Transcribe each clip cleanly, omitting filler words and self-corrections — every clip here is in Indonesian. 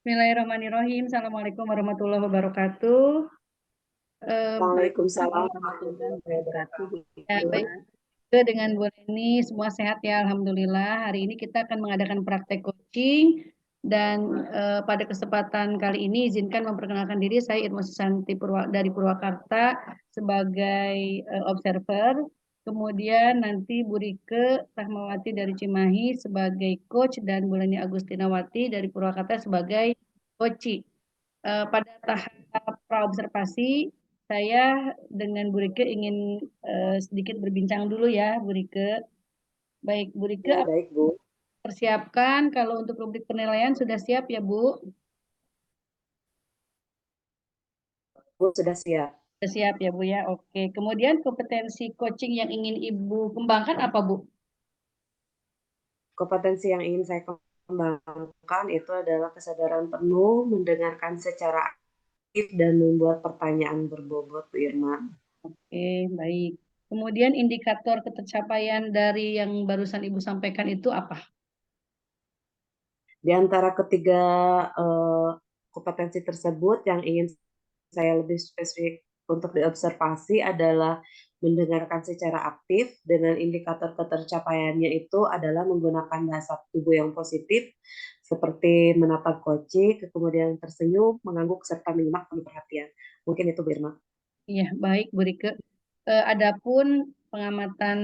Bismillahirrahmanirrahim. Assalamualaikum warahmatullahi wabarakatuh. Waalaikumsalam Warahmatullahi warahmatullahi wabarakatuh, Bu Ya, Ika. baik. Dengan Bu Leni, semua sehat ya, Alhamdulillah. Hari ini kita akan mengadakan praktek coaching dan pada kesempatan kali ini izinkan memperkenalkan diri, saya Irma Susanti dari Purwakarta sebagai observer. Kemudian nanti Bu Rike Rahmawati dari Cimahi sebagai coach dan Bu Leni Agustinawati dari Purwakarta sebagai coach. Pada tahap praobservasi, saya dengan Bu Rike ingin sedikit berbincang dulu ya, Bu Rike. Baik, Bu Ya, Rike, baik Bu. persiapkan kalau untuk rubrik penilaian sudah siap ya, Bu? Bu sudah siap. Sudah siap ya, Bu ya. Oke. Kemudian kompetensi coaching yang ingin Ibu kembangkan apa, Bu? Kompetensi yang ingin saya kembangkan itu adalah kesadaran penuh, mendengarkan secara aktif, dan membuat pertanyaan berbobot, Bu Irma. Oke, baik. Kemudian indikator ketercapaian dari yang barusan Ibu sampaikan itu apa? Di antara ketiga eh, kompetensi tersebut, yang ingin saya lebih spesifik untuk diobservasi adalah mendengarkan secara aktif, dengan indikator ketercapaiannya itu adalah menggunakan bahasa tubuh yang positif seperti menatap koci, kemudian tersenyum, mengangguk, serta menyimak penuh perhatian. Mungkin itu, Birma. Iya, baik, Bu Rike. Adapun pengamatan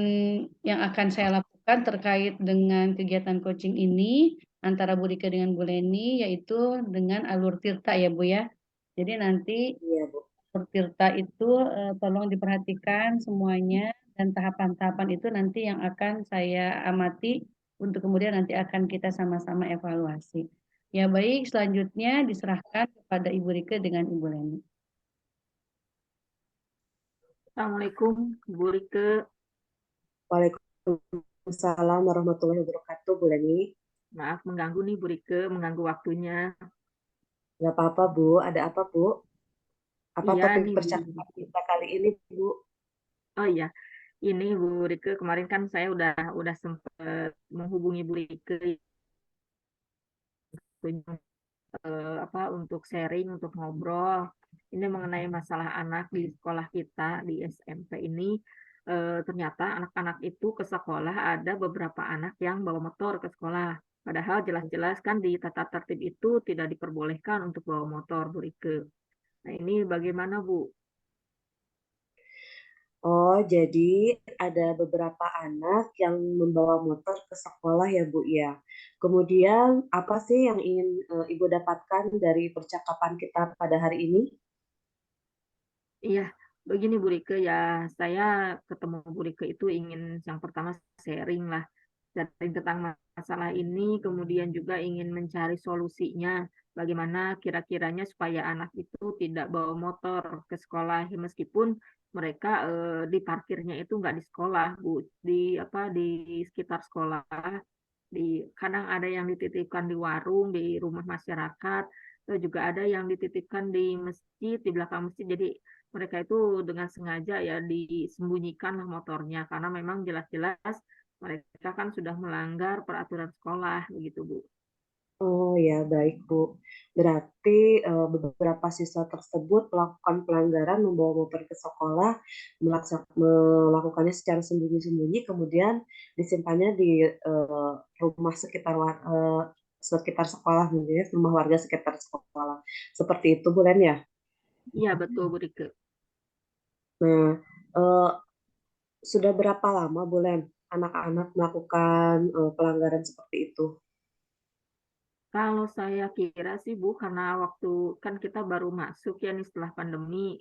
yang akan saya lakukan terkait dengan kegiatan coaching ini antara Bu Rike dengan Bu Leni, yaitu dengan alur tirta ya, Bu ya. Jadi nanti Iya, Bu. alur tirta itu tolong diperhatikan semuanya dan tahapan-tahapan itu nanti yang akan saya amati untuk kemudian nanti akan kita sama-sama evaluasi. Ya baik, selanjutnya diserahkan kepada Ibu Rike dengan Ibu Leni. Assalamualaikum, Bu Rike. Waalaikumsalam warahmatullahi wabarakatuh, Bu Leni. Maaf mengganggu nih, Bu Rike, mengganggu waktunya. Nggak apa-apa, Bu. Ada apa, Bu? Apa Iya topik nih, Bu percakapan Rike. kita kali ini, Bu? Oh iya, ini Bu Rike, kemarin kan saya udah sempat menghubungi Bu Rike apa untuk sharing, untuk ngobrol. Ini mengenai masalah anak di sekolah kita di SMP ini. Ternyata anak-anak itu ke sekolah ada beberapa anak yang bawa motor ke sekolah. Padahal jelas-jelas kan di tata tertib itu tidak diperbolehkan untuk bawa motor, Bu Rike. Nah ini bagaimana, Bu? Oh, jadi ada beberapa anak yang membawa motor ke sekolah ya, Bu ya. Kemudian apa sih yang ingin Ibu dapatkan dari percakapan kita pada hari ini? Iya, begini Bu Rike ya, saya ketemu Bu Rike itu ingin yang pertama sharing lah, sharing tentang masalah ini, kemudian juga ingin mencari solusinya, bagaimana kira-kiranya supaya anak itu tidak bawa motor ke sekolah, ya, meskipun mereka di parkirnya itu nggak di sekolah, Bu, di apa di sekitar sekolah, di kadang ada yang dititipkan di warung, di rumah masyarakat, atau juga ada yang dititipkan di masjid, di belakang masjid, jadi mereka itu dengan sengaja ya disembunyikan lah motornya karena memang jelas-jelas mereka kan sudah melanggar peraturan sekolah begitu Bu. Oh ya, baik Bu. Berarti beberapa siswa tersebut melakukan pelanggaran membawa motor ke sekolah, melakukannya secara sembunyi-sembunyi, kemudian disimpannya di rumah sekitar sekolah, gitu, rumah warga sekitar sekolah. Seperti itu, Bu Len ya. Iya betul Bu Rike. Nah, eh, sudah berapa lama, Bu Len, anak-anak melakukan pelanggaran seperti itu? Kalau saya kira sih Bu karena waktu kan kita baru masuk ya nih setelah pandemi.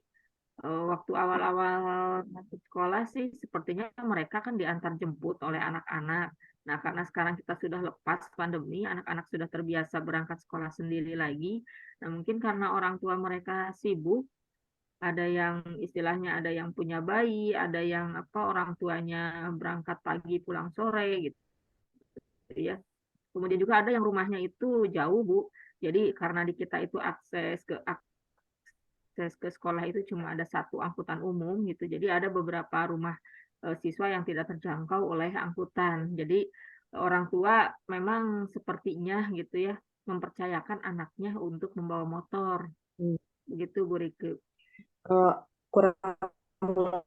Waktu awal-awal masuk sekolah sih sepertinya mereka kan diantar jemput oleh anak-anak. Nah, karena sekarang kita sudah lepas pandemi, anak-anak sudah terbiasa berangkat sekolah sendiri lagi. Nah, mungkin karena orang tua mereka sibuk, ada yang istilahnya ada yang punya bayi, ada yang apa orang tuanya berangkat pagi pulang sore gitu ya. Kemudian juga ada yang rumahnya itu jauh, Bu. Jadi karena di kita itu akses ke sekolah itu cuma ada satu angkutan umum gitu. Jadi ada beberapa rumah siswa yang tidak terjangkau oleh angkutan. Jadi orang tua memang sepertinya gitu ya mempercayakan anaknya untuk membawa motor. Hmm. Begitu Bu Rike. Kurang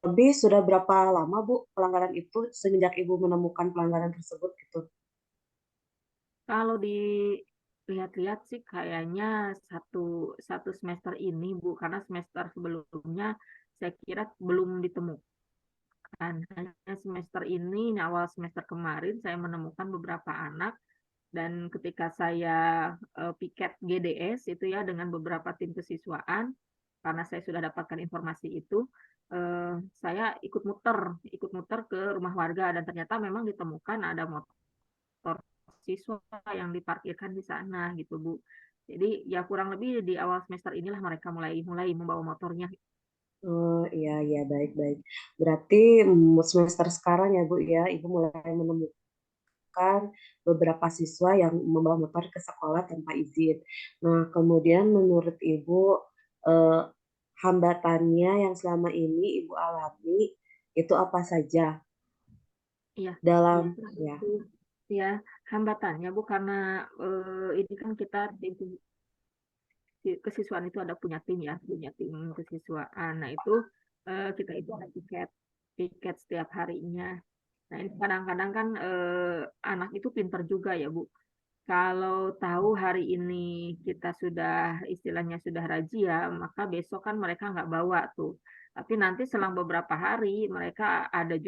lebih sudah berapa lama Bu pelanggaran itu semenjak Ibu menemukan pelanggaran tersebut gitu? Kalau dilihat-lihat sih kayaknya satu semester ini Bu, karena semester sebelumnya saya kira belum ditemukan. Hanya semester ini, awal semester kemarin saya menemukan beberapa anak dan ketika saya piket GDS itu ya dengan beberapa tim kesiswaan, karena saya sudah dapatkan informasi itu, saya ikut muter ke rumah warga dan ternyata memang ditemukan ada motor siswa yang diparkirkan di sana gitu Bu. Jadi ya kurang lebih di awal semester inilah mereka mulai mulai membawa motornya. Oh iya iya baik-baik. Berarti semester sekarang ya Bu ya, Ibu mulai menemukan beberapa siswa yang membawa motor ke sekolah tanpa izin. Nah, kemudian menurut Ibu eh, hambatannya yang selama ini Ibu alami itu apa saja Iya, dalam nah ya? itu ya hambatannya Bu karena ini kan kita tim kesiswaan itu ada punya tim ya, punya tim kesiswaan. Nah itu kita itu ada tiket tiket setiap harinya. Nah ini kadang-kadang kan anak itu pinter juga ya Bu. Kalau tahu hari ini kita sudah istilahnya sudah razia, maka besok kan mereka nggak bawa tuh. Tapi nanti selang beberapa hari mereka ada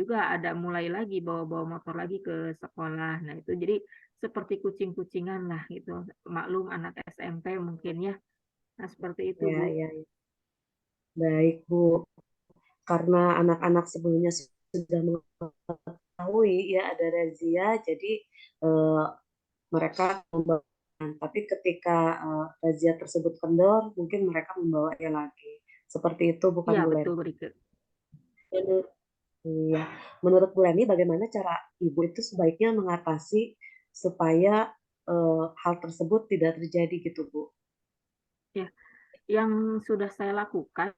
mulai lagi bawa-bawa motor lagi ke sekolah. Nah itu jadi seperti kucing-kucingan lah gitu. Maklum anak SMP mungkin ya. Nah seperti itu Ya, Bu. ya, baik Bu. Karena anak-anak sebelumnya sudah mengetahui ya ada razia, jadi eh, mereka membawa. Tapi ketika razia tersebut kendor, mungkin mereka membawanya lagi. Seperti itu, bukan Iya Bu betul Leni? Bu Rike. Menurut, iya. Menurut Bu Leni, bagaimana cara Ibu itu sebaiknya mengatasi supaya hal tersebut tidak terjadi gitu, Bu? Ya, yang sudah saya lakukan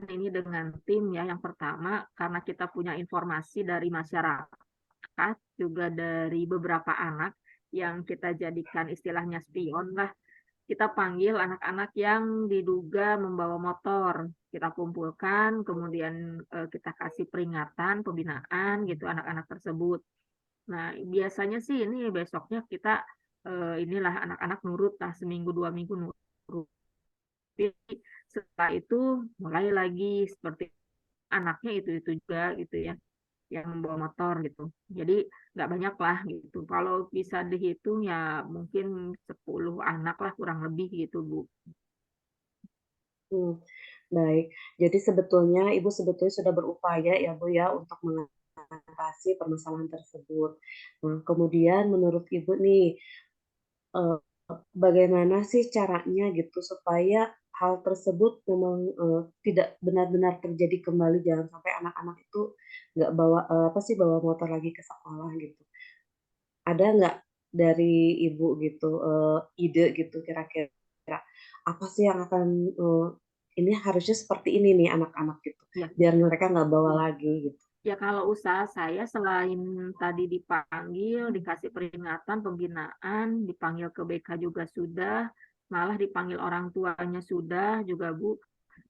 ini dengan tim ya. Yang pertama karena kita punya informasi dari masyarakat juga dari beberapa anak yang kita jadikan istilahnya spion lah. Kita panggil anak-anak yang diduga membawa motor. Kita kumpulkan, kemudian kita kasih peringatan, pembinaan gitu anak-anak tersebut. Nah, biasanya sih ini besoknya kita inilah anak-anak nurut lah seminggu 2 minggu nurut. Tapi setelah itu mulai lagi seperti anaknya itu juga gitu ya yang membawa motor gitu. Jadi nggak banyak lah gitu. Kalau bisa dihitung ya mungkin 10 anak lah kurang lebih gitu Bu. Hmm, baik. Jadi sebetulnya Ibu sebetulnya sudah berupaya ya Bu ya untuk mengatasi permasalahan tersebut. Nah, kemudian menurut Ibu nih, eh, bagaimana sih caranya gitu supaya hal tersebut memang tidak benar-benar terjadi kembali, jangan sampai anak-anak itu nggak bawa apa sih bawa motor lagi ke sekolah gitu. Ada nggak dari Ibu gitu ide gitu kira-kira apa sih yang akan ini harusnya seperti ini nih anak-anak gitu Ya, biar mereka nggak bawa lagi gitu. ya kalau usaha saya selain tadi dipanggil, dikasih peringatan, pembinaan, dipanggil ke BK juga sudah, malah dipanggil orang tuanya sudah juga Bu.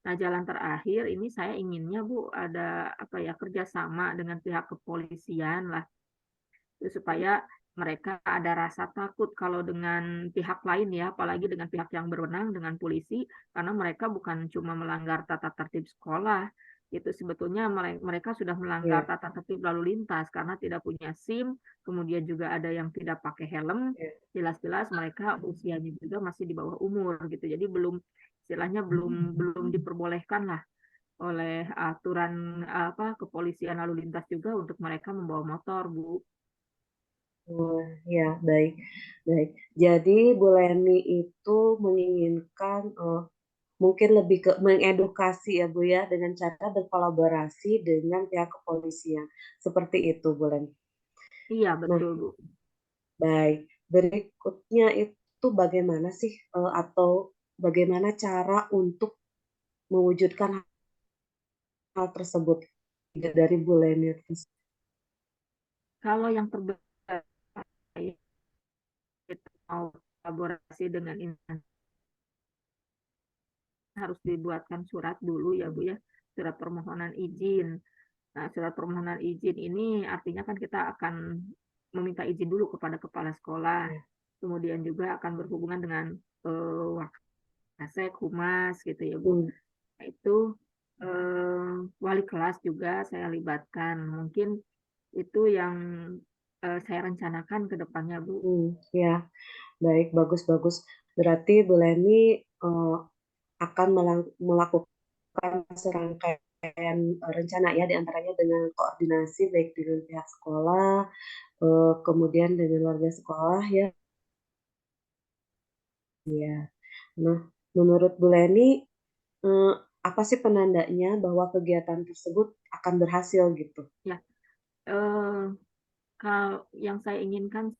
Nah, jalan terakhir ini saya inginnya Bu ada apa ya kerjasama dengan pihak kepolisian lah supaya mereka ada rasa takut kalau dengan pihak lain ya, apalagi dengan pihak yang berwenang dengan polisi, karena mereka bukan cuma melanggar tata tertib sekolah, itu sebetulnya mereka sudah melanggar Ya, tata tertib lalu lintas karena tidak punya SIM, kemudian juga ada yang tidak pakai helm, ya. jelas-jelas mereka usianya juga masih di bawah umur gitu, jadi belum istilahnya belum belum diperbolehkan lah oleh aturan apa kepolisian lalu lintas juga untuk mereka membawa motor, Bu. Oh, ya, baik, baik. Jadi Bu Leni itu menginginkan mungkin lebih ke mengedukasi ya Bu ya dengan cara berkolaborasi dengan pihak kepolisian. Seperti itu Bu Leni. Iya, Nah, betul, Bu. baik. Berikutnya itu bagaimana sih atau bagaimana cara untuk mewujudkan hal tersebut dari Bu Leni? Kalau yang terbaik kolaborasi dengan instansi harus dibuatkan surat dulu ya Bu ya, surat permohonan izin. Nah, surat permohonan izin ini artinya kan kita akan meminta izin dulu kepada kepala sekolah, Ya. kemudian juga akan berhubungan dengan Wakasek, Humas gitu ya Bu. Nah, itu wali kelas juga saya libatkan. Mungkin itu yang saya rencanakan ke depannya Bu. Ya, baik, bagus-bagus. Berarti Bu Leni akan melakukan serangkaian rencana ya, diantaranya dengan koordinasi baik dengan pihak sekolah, kemudian dengan warga sekolah ya. Ya. Nah, menurut Bu Leni, apa sih penandanya bahwa kegiatan tersebut akan berhasil gitu? Ya, kalau yang saya inginkan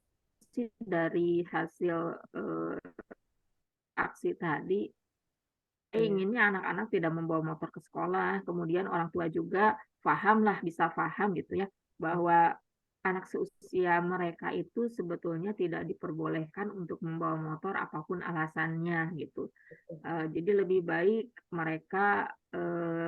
sih dari hasil aksi tadi, saya inginnya anak-anak tidak membawa motor ke sekolah, kemudian orang tua juga bisa paham gitu ya, bahwa anak seusia mereka itu sebetulnya tidak diperbolehkan untuk membawa motor apapun alasannya gitu. Jadi lebih baik mereka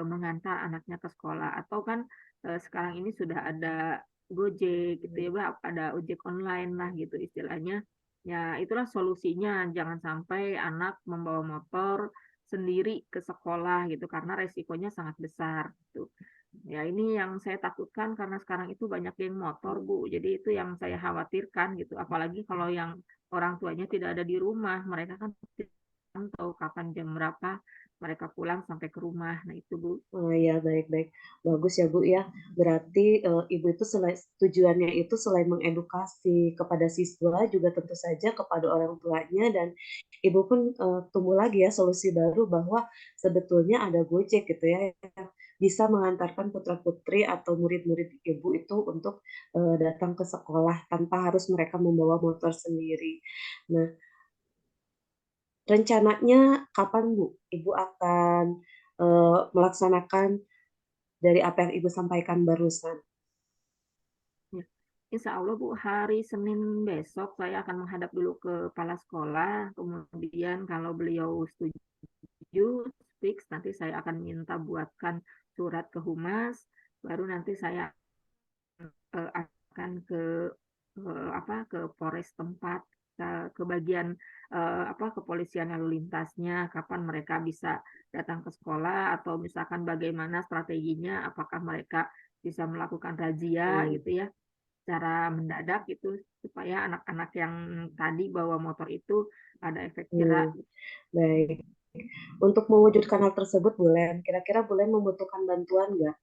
mengantar anaknya ke sekolah atau kan sekarang ini sudah ada Gojek gitu ya, Mbak, ada ojek online lah gitu istilahnya. Ya, itulah solusinya. Jangan sampai anak membawa motor sendiri ke sekolah gitu karena resikonya sangat besar gitu. Ya, ini yang saya takutkan karena sekarang itu banyak geng motor, Bu. Jadi itu yang saya khawatirkan gitu. Apalagi kalau yang orang tuanya tidak ada di rumah, mereka kan tahu kapan jam berapa mereka pulang sampai ke rumah. Nah, itu Bu. Oh ya, baik-baik. Bagus ya, Bu ya. Berarti Ibu itu tujuannya itu selain mengedukasi kepada siswa, juga tentu saja kepada orang tuanya, dan Ibu pun tumbuh lagi ya solusi baru bahwa sebetulnya ada Gojek gitu ya, yang bisa mengantarkan putra-putri atau murid-murid Ibu itu untuk datang ke sekolah tanpa harus mereka membawa motor sendiri. Nah, rencananya kapan Bu, Ibu akan melaksanakan dari apa yang Ibu sampaikan barusan? Ya. Insya Allah Bu, hari Senin besok saya akan menghadap dulu ke kepala sekolah. Kemudian kalau beliau setuju, fix, nanti saya akan minta buatkan surat ke Humas. Baru nanti saya akan ke Polres tempat, ke bagian kepolisian lalu lintasnya, kapan mereka bisa datang ke sekolah atau misalkan bagaimana strateginya, apakah mereka bisa melakukan razia gitu ya, secara mendadak gitu supaya anak-anak yang tadi bawa motor itu ada efek jerak. Baik. Untuk mewujudkan hal tersebut, Bulen, kira-kira Bulen membutuhkan bantuan nggak?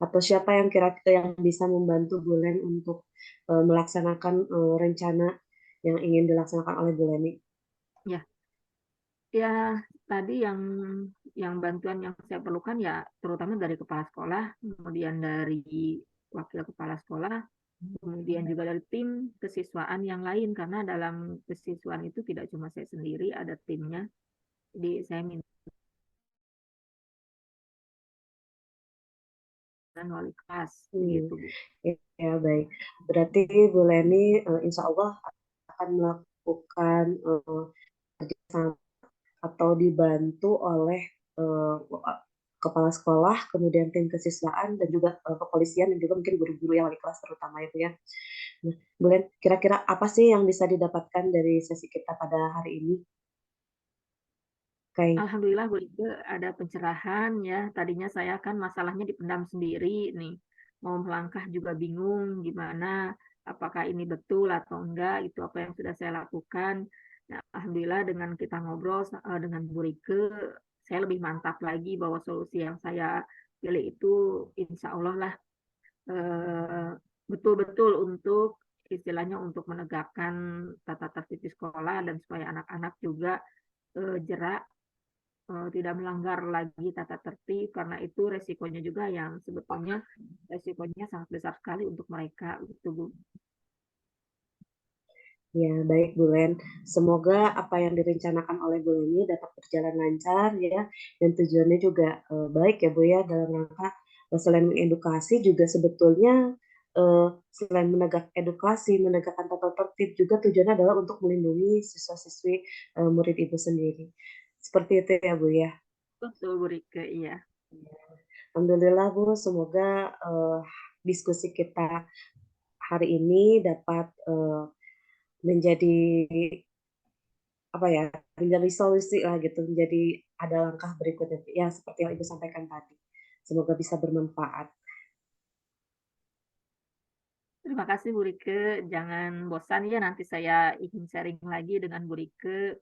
Atau siapa yang kira-kira yang bisa membantu Bulen untuk melaksanakan rencana yang ingin dilaksanakan oleh Buleni? Ya, ya tadi yang bantuan yang saya perlukan ya terutama dari kepala sekolah, kemudian dari wakil kepala sekolah, kemudian juga dari tim kesiswaan yang lain karena dalam kesiswaan itu tidak cuma saya sendiri, ada timnya. Jadi saya minta wali kelas gitu Bu. Ya, baik. Berarti Buleni insya Allah akan melakukan kerjasama atau dibantu oleh uh, kepala sekolah, kemudian tim kesiswaan, dan juga kepolisian, dan juga mungkin guru-guru yang wali kelas terutama itu ya. Nah, Bulen, kira-kira apa sih yang bisa didapatkan dari sesi kita pada hari ini? Kayak Alhamdulillah Bu Ike ada pencerahan ya. Tadinya saya kan masalahnya dipendam sendiri nih. Mau melangkah juga bingung gimana, apakah ini betul atau enggak, itu apa yang sudah saya lakukan. Nah, Alhamdulillah dengan kita ngobrol dengan Bu Rike, saya lebih mantap lagi bahwa solusi yang saya pilih itu insya Allah lah eh, betul-betul untuk istilahnya untuk menegakkan tata tertib di sekolah dan supaya anak-anak juga jerak tidak melanggar lagi tata tertib karena itu resikonya juga yang sebetulnya resikonya sangat besar sekali untuk mereka gitu Bu. ya, baik Bulen. Semoga apa yang direncanakan oleh Bulen ini dapat berjalan lancar ya, dan tujuannya juga baik ya Bu ya, dalam rangka selain mengedukasi juga sebetulnya selain menegakkan tata tertib, juga tujuannya adalah untuk melindungi siswa-siswi murid Ibu sendiri. Seperti itu ya Bu ya. Betul Bu Rike, iya. Alhamdulillah Bu, semoga diskusi kita hari ini dapat menjadi apa ya, menjadi solusi lah gitu, menjadi ada langkah berikutnya ya seperti yang Ibu sampaikan tadi. Semoga bisa bermanfaat. Terima kasih Bu Rike, jangan bosan ya, nanti saya ingin sharing lagi dengan Bu Rike.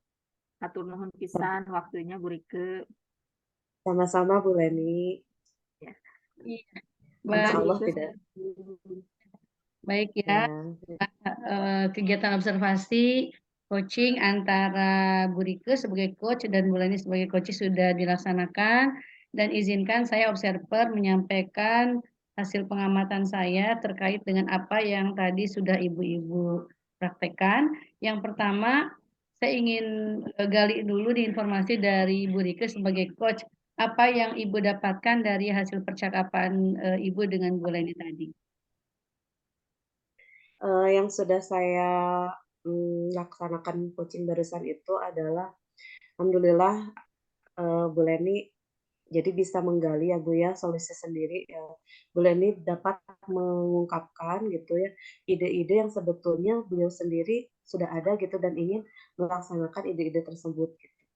Atur nuhun pisan waktunya Bu Rike. Sama-sama Bu Leni. Ya. Iya, Insya Bu Allah baik, Rike, tidak. baik ya. Ya, Kegiatan observasi coaching antara Bu Rike sebagai coach dan Bu Leni sebagai coach sudah dilaksanakan, dan izinkan saya observer menyampaikan hasil pengamatan saya terkait dengan apa yang tadi sudah ibu-ibu praktekkan. Yang pertama, saya ingin gali dulu di informasi dari Bu Rike sebagai coach. Apa yang Ibu dapatkan dari hasil percakapan Ibu dengan Bu Leni tadi? yang sudah saya laksanakan coaching barusan itu adalah alhamdulillah Bu Leni jadi bisa menggali ya Bu ya solusi sendiri ya. Bu Leni dapat mengungkapkan gitu ya ide-ide yang sebetulnya beliau sendiri sudah ada gitu dan ingin melaksanakan ide-ide tersebut gitu. Ya,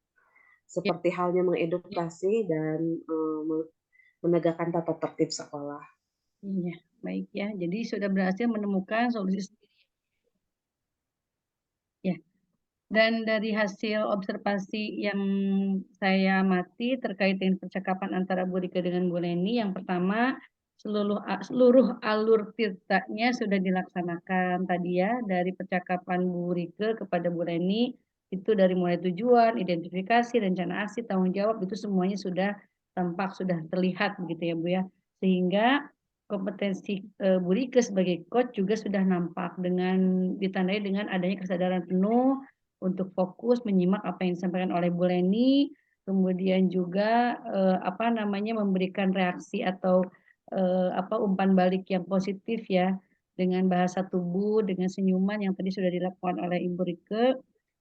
Seperti halnya mengedukasi dan menegakkan tata tertib sekolah. iya, baik ya. Jadi sudah berhasil menemukan solusi sendiri. Ya. Dan dari hasil observasi yang saya amati terkait dengan percakapan antara Bu Rike dengan Bu Leni, yang pertama seluruh alur tirtanya sudah dilaksanakan tadi ya, dari percakapan Bu Rike kepada Bu Leni itu dari mulai tujuan, identifikasi, rencana aksi, tanggung jawab itu semuanya sudah tampak, sudah terlihat begitu ya Bu ya. Sehingga kompetensi Bu Rike sebagai coach juga sudah nampak dengan ditandai dengan adanya kesadaran penuh untuk fokus menyimak apa yang disampaikan oleh Bu Leni, kemudian juga apa namanya memberikan reaksi atau apa umpan balik yang positif ya dengan bahasa tubuh, dengan senyuman yang tadi sudah dilakukan oleh Ibu Rike,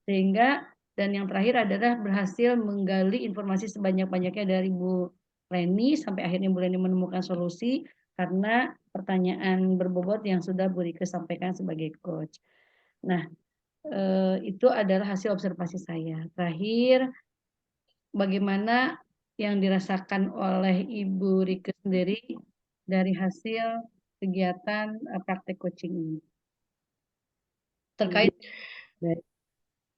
sehingga dan yang terakhir adalah berhasil menggali informasi sebanyak-banyaknya dari Bu Leni sampai akhirnya Bu Leni menemukan solusi karena pertanyaan berbobot yang sudah Bu Rike sampaikan sebagai coach. Nah, itu adalah hasil observasi saya. Terakhir, bagaimana yang dirasakan oleh Ibu Rike sendiri dari hasil kegiatan praktek coaching ini? Terkait Baik.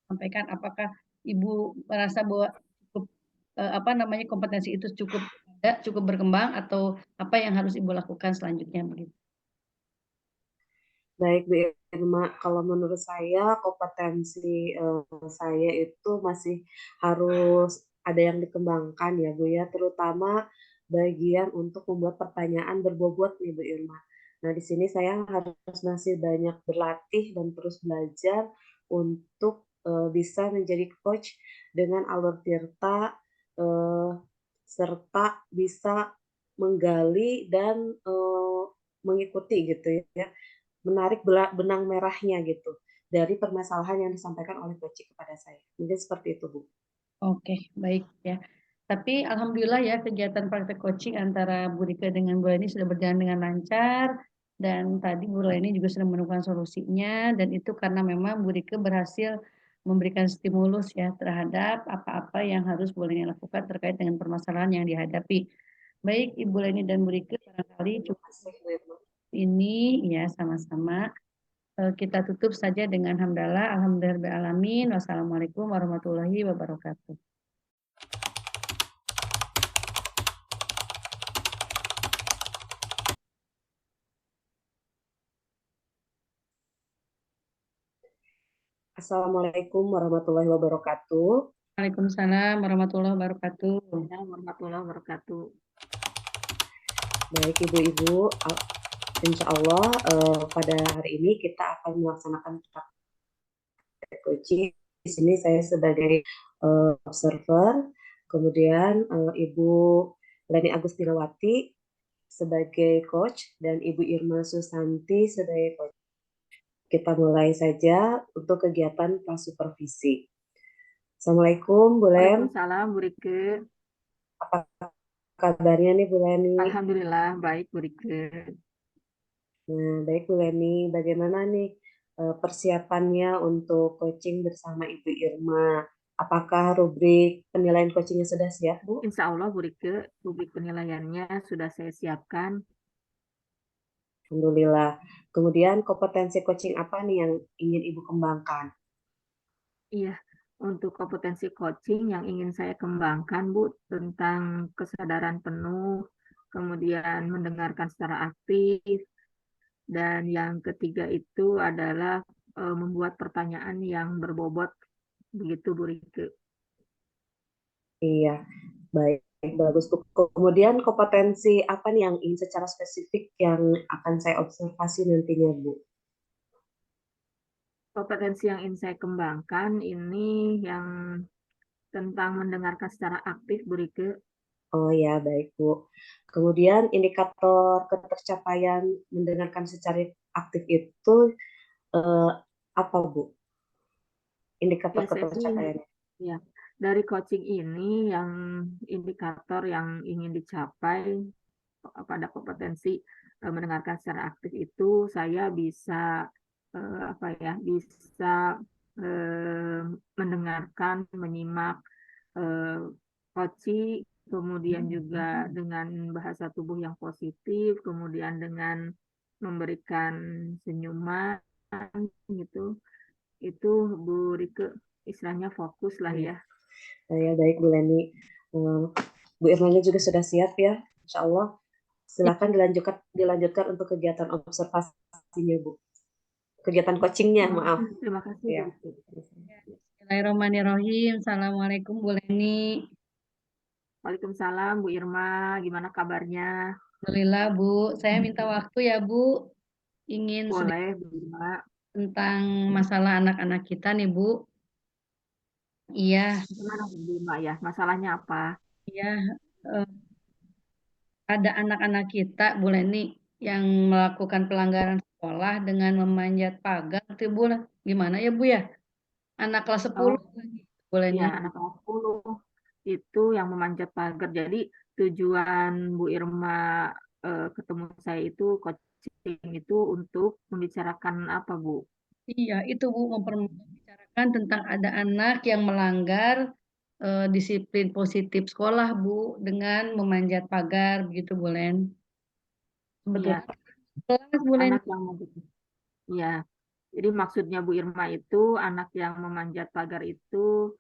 sampaikan, apakah Ibu merasa bahwa cukup apa namanya kompetensi itu cukup ada, cukup berkembang, atau apa yang harus Ibu lakukan selanjutnya begitu? Baik, Bu Irma, kalau menurut saya kompetensi saya itu masih harus ada yang dikembangkan ya Bu ya, terutama bagian untuk membuat pertanyaan berbobot nih Bu Irma. Nah, di sini saya harus masih banyak berlatih dan terus belajar untuk bisa menjadi coach dengan alur tirta serta bisa menggali dan mengikuti gitu ya menarik benang merahnya gitu dari permasalahan yang disampaikan oleh coach kepada saya. Mungkin seperti itu, Bu. Oke, baik ya. Tapi alhamdulillah ya kegiatan praktek coaching antara Bu Rika dengan Bu Leni sudah berjalan dengan lancar, dan tadi Bu Leni juga sudah menemukan solusinya, dan itu karena memang Bu Rika berhasil memberikan stimulus ya terhadap apa-apa yang harus Bu Leni lakukan terkait dengan permasalahan yang dihadapi. Baik Ibu Leni dan Bu Rika, barangkali Terima cukup kasih, Bu Irma. ini ya, sama-sama. Kita tutup saja dengan hamdalah, alhamdulillahirrahmanirrahim, wassalamualaikum warahmatullahi wabarakatuh. Assalamualaikum warahmatullahi wabarakatuh. Waalaikumsalam warahmatullahi wabarakatuh. Warahmatullahi wabarakatuh. Baik, Ibu-Ibu, insya Allah pada hari ini kita akan melaksanakan praktek coaching. Di sini saya sebagai observer, kemudian Ibu Leni Agustinawati sebagai coach dan Ibu Irma Susanti sebagai coach. Kita mulai saja untuk kegiatan prasupervisi. Assalamualaikum, Bu Len. Waalaikumsalam, Bu Rike. Apa kabarnya nih, Bu Leni? Alhamdulillah, baik, Bu Rike. Nah, baik Bu Leni, bagaimana nih persiapannya untuk coaching bersama Ibu Irma? Apakah rubrik penilaian coachingnya sudah siap, Bu? Insya Allah, Bu Rike, rubrik penilaiannya sudah saya siapkan. Alhamdulillah. Kemudian kompetensi coaching apa nih yang ingin Ibu kembangkan? Iya, untuk kompetensi coaching yang ingin saya kembangkan, Bu, tentang kesadaran penuh, kemudian mendengarkan secara aktif, dan yang ketiga itu adalah membuat pertanyaan yang berbobot, begitu Bu Rike. Iya, baik, bagus Bu. Kemudian kompetensi apa nih yang ingin secara spesifik yang akan saya observasi nantinya, Bu? Kompetensi yang ingin saya kembangkan ini yang tentang mendengarkan secara aktif, Bu Rike. Oh ya, baik Bu. Kemudian indikator ketercapaian mendengarkan secara aktif itu eh, apa Bu? Indikator Ya, saya sih ketercapaian. ya dari coaching ini yang indikator yang ingin dicapai pada kompetensi mendengarkan secara aktif itu saya bisa apa ya bisa eh, mendengarkan, menyimak eh, coaching, kemudian juga dengan bahasa tubuh yang positif, kemudian dengan memberikan senyuman gitu. Itu Bu Rike istilahnya fokus lah ya. Ya, baik Bu Leni. Bu Irmanya juga sudah siap ya, Insya Allah. Silakan dilanjutkan untuk kegiatan observasinya Bu. Kegiatan coachingnya, maaf. Terima kasih Bu Ya. Rike. Bismillahirrahmanirrahim. Assalamualaikum Bu Leni. Waalaikumsalam Bu Irma, gimana kabarnya? Alhamdulillah Bu, saya minta waktu ya Bu, ingin sedikit Boleh Bu Irma. tentang masalah anak-anak kita nih Bu. Iya, Gimana Bu Irma ya? Masalahnya apa? iya, eh, ada anak-anak kita Bu Leni yang melakukan pelanggaran sekolah dengan memanjat pagar tuh Bu. Gimana ya Bu ya? Anak kelas 10 Oh Bu iya, Leni. anak kelas 10 itu yang memanjat pagar. Jadi tujuan Bu Irma ketemu saya itu coaching itu untuk membicarakan apa Bu? Iya, itu Bu membicarakan tentang ada anak yang melanggar disiplin positif sekolah Bu dengan memanjat pagar begitu Bu Len. Betul. Iya, Kelas Bu Len. anak yang Iya, jadi maksudnya Bu Irma itu anak yang memanjat pagar itu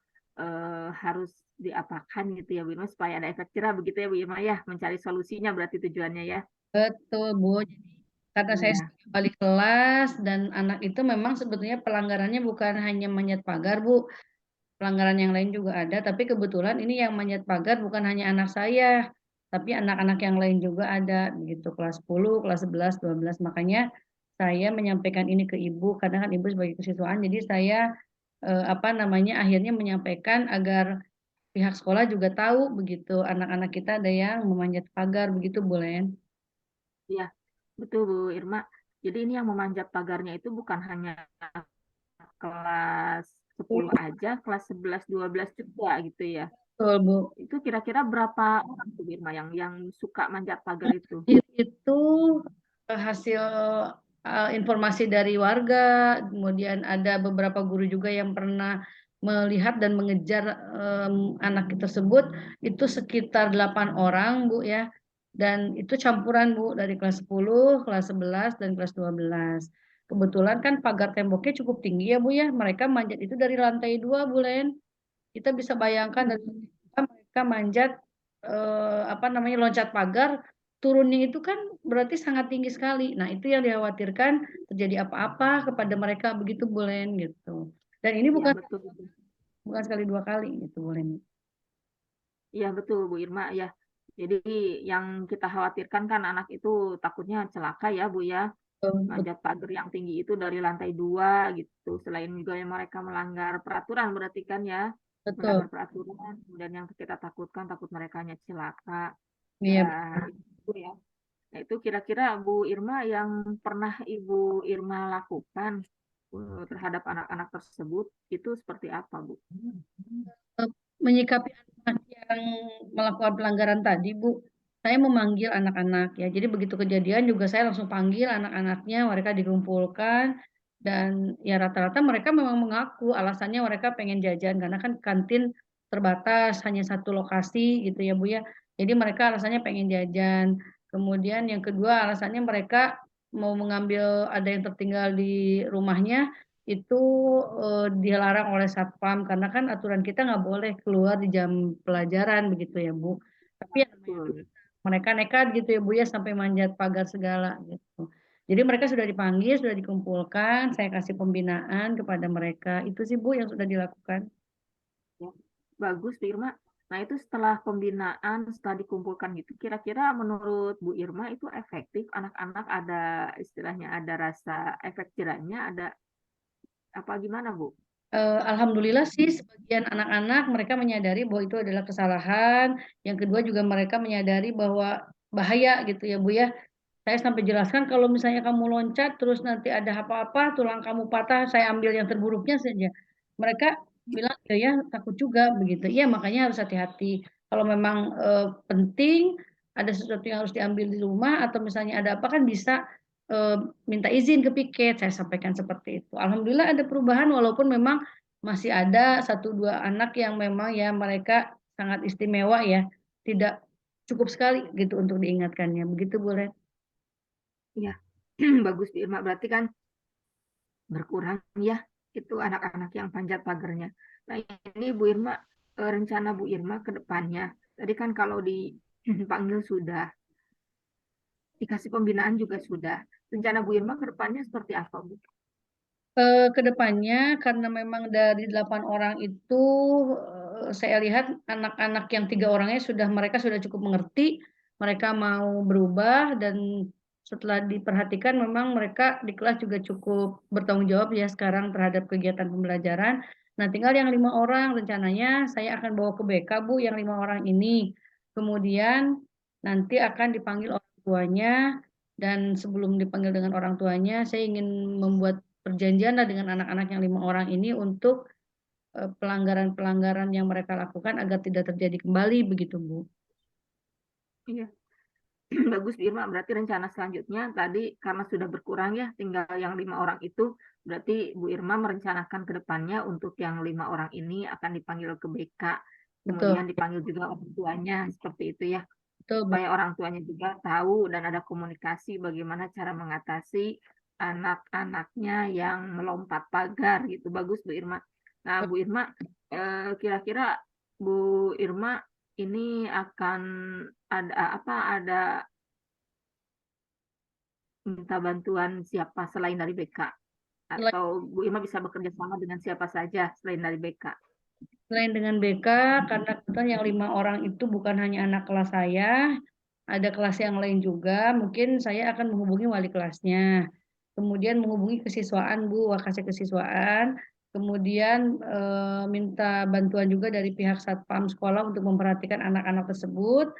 harus diapakan gitu ya Bu Irma supaya ada efek jerah begitu ya Bu Irma ya mencari solusinya berarti tujuannya ya. Betul Bu. Jadi karena saya Iya, setiap balik kelas dan anak itu memang sebetulnya pelanggarannya bukan hanya manjat pagar Bu. Pelanggaran yang lain juga ada, tapi kebetulan ini yang manjat pagar bukan hanya anak saya, tapi anak-anak yang lain juga ada, begitu kelas 10, kelas 11, 12. Makanya saya menyampaikan ini ke Ibu, karena kan Ibu sebagai kesiswaan, jadi saya apa namanya akhirnya menyampaikan agar pihak sekolah juga tahu begitu anak-anak kita ada yang memanjat pagar begitu, Bu Len. iya, betul Bu Irma. Jadi ini yang memanjat pagarnya itu bukan hanya kelas 10 aja, kelas 11, 12 juga gitu ya. Betul, Bu. Itu kira-kira berapa orang Bu Irma yang suka manjat pagar itu? Itu hasil informasi dari warga, kemudian ada beberapa guru juga yang pernah melihat dan mengejar anak tersebut, itu sekitar 8 orang Bu ya, dan itu campuran Bu dari kelas 10, kelas 11, dan kelas 12. Kebetulan kan pagar temboknya cukup tinggi ya Bu ya, mereka manjat itu dari lantai 2 Bu Len. Kita bisa bayangkan dari mereka manjat apa namanya loncat pagar, turunnya itu kan berarti sangat tinggi sekali. Nah, itu yang dikhawatirkan terjadi apa-apa kepada mereka begitu Bulen gitu. Dan ini Iya, bukan betul, betul. bukan sekali dua kali gitu Bulen. Iya betul Bu Irma ya. Jadi yang kita khawatirkan kan anak itu takutnya celaka ya Bu ya. Betul, Manjat pagar yang tinggi itu dari lantai 2 gitu. Selain juga yang mereka melanggar peraturan berarti kan ya. betul. Melanggar peraturan. Dan yang kita takutkan takut mereka celaka. Ya Iya, itu ya. Nah, itu kira-kira Bu Irma yang pernah Ibu Irma lakukan terhadap anak-anak tersebut itu seperti apa, Bu? Menyikapi anak yang melakukan pelanggaran tadi, Bu, saya memanggil anak-anak ya. Jadi begitu kejadian juga saya langsung panggil anak-anaknya, mereka dikumpulkan dan ya rata-rata mereka memang mengaku alasannya mereka pengen jajan karena kan kantin terbatas hanya satu lokasi gitu ya, Bu ya. Jadi mereka alasannya pengen jajan. Kemudian yang kedua alasannya mereka mau mengambil ada yang tertinggal di rumahnya itu dilarang oleh satpam karena kan aturan kita nggak boleh keluar di jam pelajaran begitu ya Bu. Tapi ya namanya Betul. mereka nekat gitu ya Bu ya sampai manjat pagar segala gitu. Jadi mereka sudah dipanggil, sudah dikumpulkan, saya kasih pembinaan kepada mereka. Itu sih Bu yang sudah dilakukan. Ya, bagus, Bu Irma. Nah, itu setelah pembinaan, setelah dikumpulkan gitu, kira-kira menurut Bu Irma itu efektif? Anak-anak ada istilahnya ada rasa efek jerahnya, ada apa gimana, Bu? Alhamdulillah sih sebagian anak-anak mereka menyadari bahwa itu adalah kesalahan. Yang kedua juga mereka menyadari bahwa bahaya gitu ya Bu ya. Saya sampai jelaskan kalau misalnya kamu loncat terus nanti ada apa-apa, tulang kamu patah, saya ambil yang terburuknya saja. Mereka bilang ya ya takut juga begitu. Iya makanya harus hati-hati. Kalau memang penting ada sesuatu yang harus diambil di rumah atau misalnya ada apa kan bisa eh, minta izin ke piket. Saya sampaikan seperti itu. Alhamdulillah ada perubahan walaupun memang masih ada satu dua anak yang memang ya mereka sangat istimewa ya, tidak cukup sekali gitu untuk diingatkannya. Begitu boleh. Iya, bagus, Bu Irma. Berarti kan berkurang ya itu anak-anak yang panjat pagarnya. Nah, ini Bu Irma, rencana Bu Irma ke depannya. Tadi kan kalau dipanggil sudah, dikasih pembinaan juga sudah. Rencana Bu Irma ke depannya seperti apa, Bu? Ke depannya karena memang dari 8 orang itu saya lihat anak-anak yang 3 orangnya sudah mereka sudah cukup mengerti, mereka mau berubah dan setelah diperhatikan memang mereka di kelas juga cukup bertanggung jawab ya sekarang terhadap kegiatan pembelajaran. Nah, tinggal yang 5 orang rencananya saya akan bawa ke BK Bu yang 5 orang ini. Kemudian nanti akan dipanggil orang tuanya dan sebelum dipanggil dengan orang tuanya saya ingin membuat perjanjian lah dengan anak-anak yang 5 orang ini untuk pelanggaran-pelanggaran yang mereka lakukan agar tidak terjadi kembali begitu Bu. Iya, bagus Bu Irma. Berarti rencana selanjutnya tadi karena sudah berkurang ya, tinggal yang 5 orang itu, berarti Bu Irma merencanakan ke depannya untuk yang 5 orang ini akan dipanggil ke BK, Betul, kemudian dipanggil juga orang tuanya, seperti itu ya. betul Bu. Supaya orang tuanya juga tahu dan ada komunikasi bagaimana cara mengatasi anak-anaknya yang melompat pagar gitu. Bagus Bu Irma. Nah, Bu Irma, kira-kira Bu Irma ini akan ada apa? Ada minta bantuan siapa selain dari BK? Atau Bu Irma bisa bekerja sama dengan siapa saja selain dari BK? Selain dengan BK, karena kebetulan yang 5 orang itu bukan hanya anak kelas saya, ada kelas yang lain juga. Mungkin saya akan menghubungi wali kelasnya, kemudian menghubungi kesiswaan Bu, wakasih kesiswaan, kemudian minta bantuan juga dari pihak satpam sekolah untuk memperhatikan anak-anak tersebut.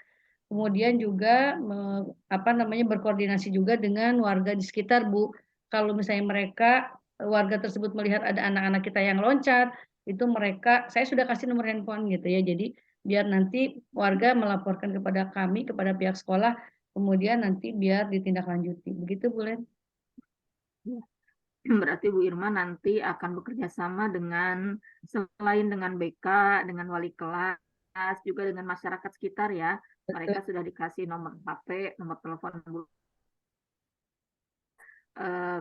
Kemudian juga apa namanya berkoordinasi juga dengan warga di sekitar Bu. Kalau misalnya mereka warga tersebut melihat ada anak-anak kita yang loncat, itu mereka saya sudah kasih nomor handphone gitu ya. Jadi biar nanti warga melaporkan kepada kami kepada pihak sekolah, kemudian nanti biar ditindaklanjuti. Begitu Bu Len. Berarti Bu Irma nanti akan bekerja sama dengan selain dengan BK, dengan wali kelas, juga dengan masyarakat sekitar ya. Betul. Mereka sudah dikasih nomor HP, nomor telepon Bu.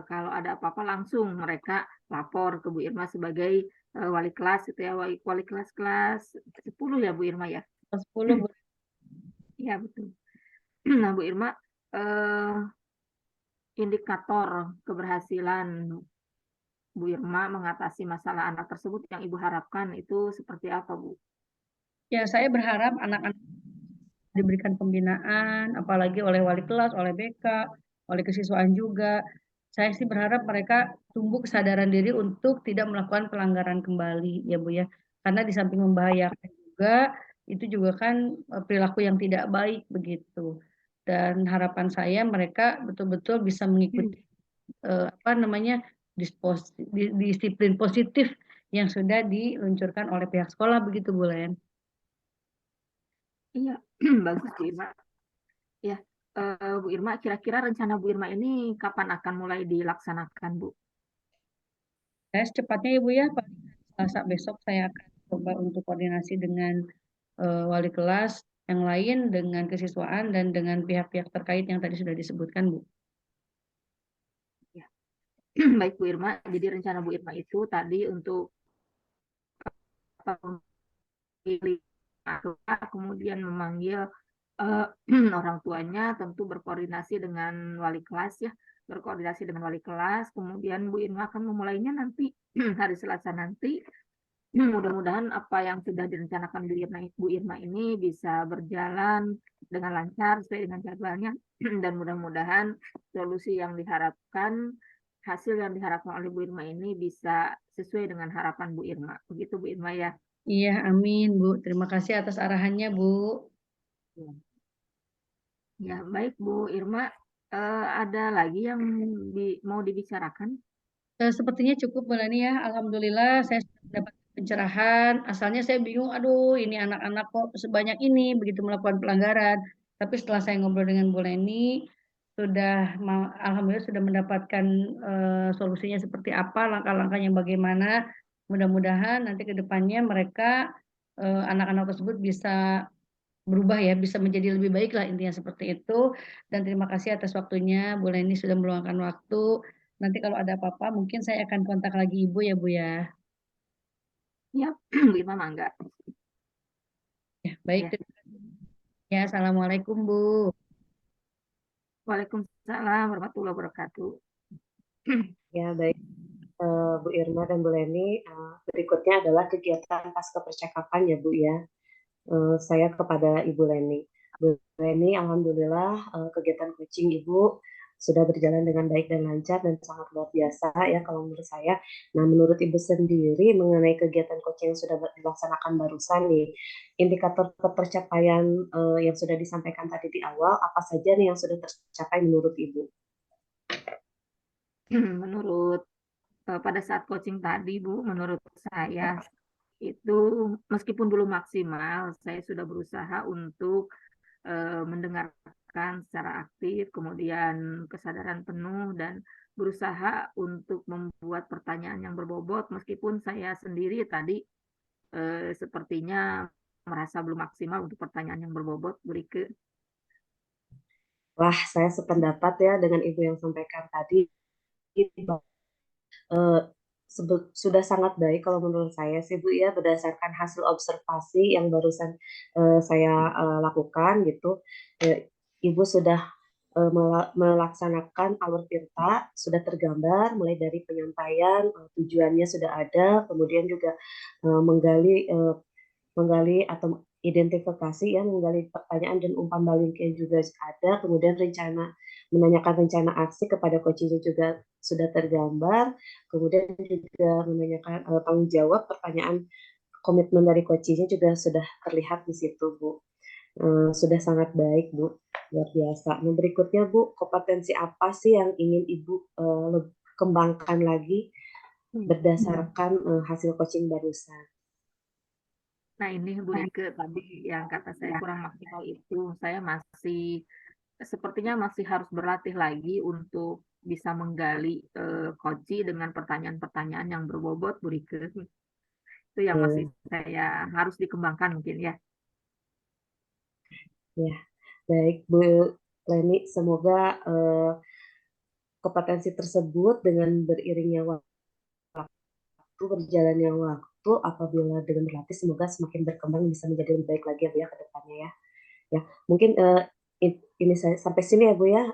Kalau ada apa-apa langsung mereka lapor ke Bu Irma sebagai wali kelas itu ya, wali kelas kelas 10 ya Bu Irma ya. 10 Bu. Iya betul. Nah Bu Irma, eh, indikator keberhasilan Bu Irma mengatasi masalah anak tersebut yang Ibu harapkan itu seperti apa, Bu? Ya, saya berharap anak-anak diberikan pembinaan, apalagi oleh wali kelas, oleh BK, oleh kesiswaan juga. Saya sih berharap mereka tumbuh kesadaran diri untuk tidak melakukan pelanggaran kembali, ya Bu ya. Karena di samping membahayakan juga, itu juga kan perilaku yang tidak baik begitu. Dan harapan saya mereka betul-betul bisa mengikuti disiplin positif yang sudah diluncurkan oleh pihak sekolah, begitu Bu Len. Iya, bagus Bu Irma. Ya, Bu Irma, kira-kira rencana Bu Irma ini kapan akan mulai dilaksanakan, Bu? Saya secepatnya Ibu ya, paling Selasa besok saya akan coba untuk koordinasi dengan wali kelas yang lain, dengan kesiswaan, dan dengan pihak-pihak terkait yang tadi sudah disebutkan, Bu. Ya. Baik Bu Irma, jadi rencana Bu Irma itu tadi untuk memilih kemudian memanggil orang tuanya, tentu berkoordinasi dengan wali kelas ya, berkoordinasi dengan wali kelas. Kemudian Bu Irma akan memulainya nanti hari Selasa nanti. Mudah-mudahan apa yang sudah direncanakan Bu Irma ini bisa berjalan dengan lancar sesuai dengan jadwalnya dan mudah-mudahan solusi yang diharapkan, hasil yang diharapkan oleh Bu Irma ini bisa sesuai dengan harapan Bu Irma. Begitu Bu Irma ya. Iya, amin Bu. Terima kasih atas arahannya Bu. Ya, baik Bu Irma. Ada lagi yang mau dibicarakan? Sepertinya cukup Bu Lani ya. Alhamdulillah saya sudah mendapat pencerahan. Asalnya saya bingung, aduh ini anak-anak kok sebanyak ini begitu melakukan pelanggaran. Tapi setelah saya ngobrol dengan Bu Leni, alhamdulillah sudah mendapatkan solusinya seperti apa, langkah-langkahnya bagaimana. Mudah-mudahan nanti ke depannya mereka anak-anak tersebut bisa berubah ya, bisa menjadi lebih baik lah, intinya seperti itu. Dan terima kasih atas waktunya, Bu Leni sudah meluangkan waktu. Nanti kalau ada apa-apa mungkin saya akan kontak lagi Ibu ya Bu ya. Ya, Bu Irma mangga. Ya, baik. Ya. Ya, Assalamualaikum Bu. Waalaikumsalam warahmatullahi wabarakatuh. Ya, baik. Bu Irma dan Bu Leni, berikutnya adalah kegiatan pasca percakapan ya Bu ya. Saya kepada Ibu Leni. Bu Leni, alhamdulillah kegiatan coaching Ibu sudah berjalan dengan baik dan lancar dan sangat luar biasa ya kalau menurut saya. Nah, menurut Ibu sendiri mengenai kegiatan coaching yang sudah dilaksanakan barusan nih, indikator ketercapaian yang sudah disampaikan tadi di awal, apa saja nih yang sudah tercapai menurut Ibu? Menurut pada saat coaching tadi Bu, menurut saya itu meskipun belum maksimal, saya sudah berusaha untuk mendengarkan secara aktif, kemudian kesadaran penuh dan berusaha untuk membuat pertanyaan yang berbobot meskipun saya sendiri tadi sepertinya merasa belum maksimal untuk pertanyaan yang berbobot, Bu Rike. Wah, saya sependapat ya dengan Ibu yang sampaikan tadi. Sudah sangat baik kalau menurut saya sih Bu ya, berdasarkan hasil observasi yang barusan saya lakukan gitu. Ibu sudah melaksanakan alur tirta, sudah tergambar mulai dari penyampaian, tujuannya sudah ada, kemudian juga menggali atau identifikasi ya, menggali pertanyaan dan umpan baliknya juga ada, kemudian menanyakan rencana aksi kepada coachnya juga sudah tergambar, kemudian juga menanyakan tanggung jawab pertanyaan komitmen dari coachnya juga sudah terlihat di situ Bu. Sudah sangat baik Bu, luar biasa. Nah, berikutnya Bu, kompetensi apa sih yang ingin Ibu kembangkan lagi berdasarkan hasil coaching barusan? Nah ini Bu Rike tadi yang kata saya kurang maksimal itu, saya sepertinya masih harus berlatih lagi untuk bisa menggali coaching dengan pertanyaan-pertanyaan yang berbobot Bu Rike. Itu yang masih saya harus dikembangkan mungkin ya. Ya, baik Bu Leni, semoga kompetensi tersebut dengan beriringnya waktu, berjalannya waktu, apabila dengan berlatih semoga semakin berkembang bisa menjadi lebih baik lagi ya ke depannya ya. Ya, mungkin ini saya sampai sini ya Bu ya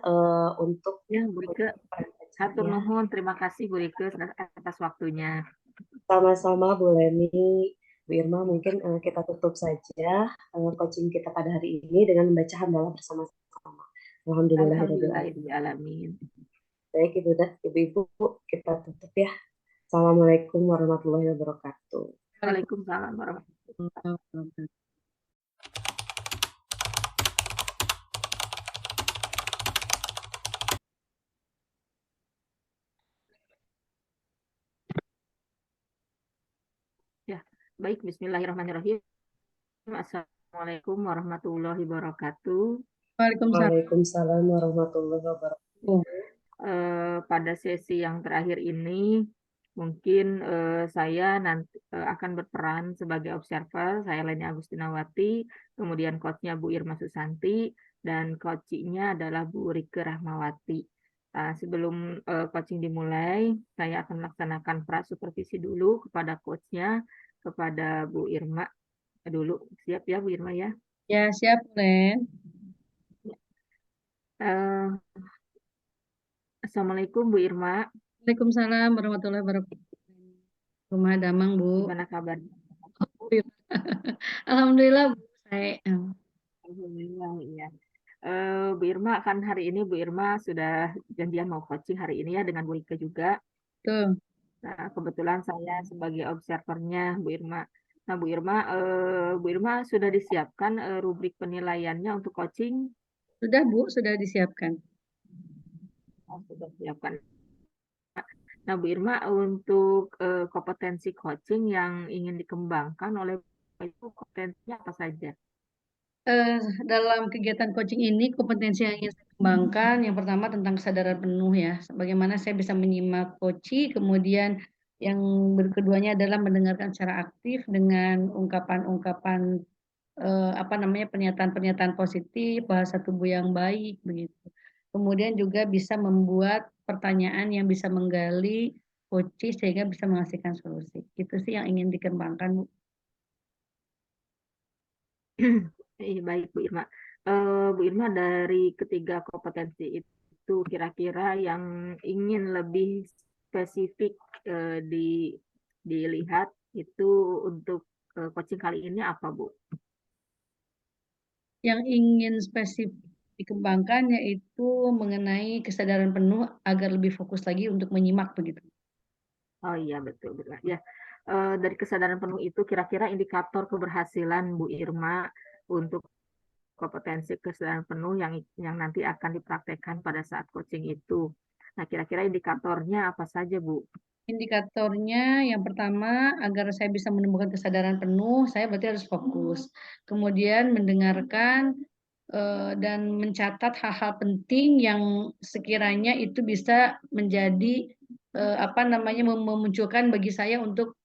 untuk ya Bu Rike. Hatur nuhun, terima kasih Bu Rike atas waktunya. Sama-sama Bu Leni. Bu Irma, mungkin kita tutup saja coaching kita pada hari ini dengan membaca hamdalah bersama-sama. Alhamdulillahirrahmanirrahim. Baik Ibu-Ibu, kita tutup ya. Assalamualaikum warahmatullahi wabarakatuh. Waalaikumsalam warahmatullahi wabarakatuh. Baik, bismillahirrahmanirrahim. Assalamualaikum warahmatullahi wabarakatuh. Waalaikumsalam. Waalaikumsalam warahmatullahi wabarakatuh. Pada sesi yang terakhir ini, mungkin saya nanti akan berperan sebagai observer. Saya Leni Agustinawati, kemudian coachnya Bu Irma Susanti, dan coachingnya adalah Bu Rike Rahmawati. Sebelum coaching dimulai, saya akan melaksanakan supervisi dulu kepada coachnya, kepada Bu Irma dulu. Siap ya Bu Irma ya? Ya, siap, Len. Eh, Assalamualaikum Bu Irma, Waalaikumsalam warahmatullahi wabarakatuh. Rumah Damang, Bu. gimana kabar? Alhamdulillah, Bu. Saya, Alhamdulillah, iya. Bu Irma, kan hari ini Bu Irma sudah janjian mau coaching hari ini ya dengan Bu Ika juga. tuh. Nah, kebetulan saya sebagai observernya Bu Irma. Nah, Bu Irma sudah disiapkan rubrik penilaiannya untuk coaching? Sudah, Bu, sudah disiapkan. Oh, sudah disiapkan. Nah, Bu Irma, untuk kompetensi coaching yang ingin dikembangkan oleh itu kompetensinya apa saja? Dalam kegiatan coaching ini, kompetensi yang ingin saya kembangkan, yang pertama tentang kesadaran penuh ya, bagaimana saya bisa menyimak coaching, kemudian yang keduanya adalah mendengarkan secara aktif dengan ungkapan-ungkapan apa namanya pernyataan-pernyataan positif, bahasa tubuh yang baik begitu. Kemudian juga bisa membuat pertanyaan yang bisa menggali coaching sehingga bisa menghasilkan solusi. Itu sih yang ingin dikembangkan, Bu. Baik Bu Irma. Bu Irma, dari ketiga kompetensi itu kira-kira yang ingin lebih spesifik dilihat itu untuk coaching kali ini apa Bu? Yang ingin spesifik dikembangkan yaitu mengenai kesadaran penuh agar lebih fokus lagi untuk menyimak begitu. Oh iya betul betul ya. Dari kesadaran penuh itu kira-kira indikator keberhasilan Bu Irma untuk kompetensi kesadaran penuh yang nanti akan dipraktekkan pada saat coaching itu. Nah, kira-kira indikatornya apa saja, Bu? Indikatornya yang pertama agar saya bisa menemukan kesadaran penuh, saya berarti harus fokus. Kemudian mendengarkan dan mencatat hal-hal penting yang sekiranya itu bisa menjadi apa namanya memunculkan bagi saya untuk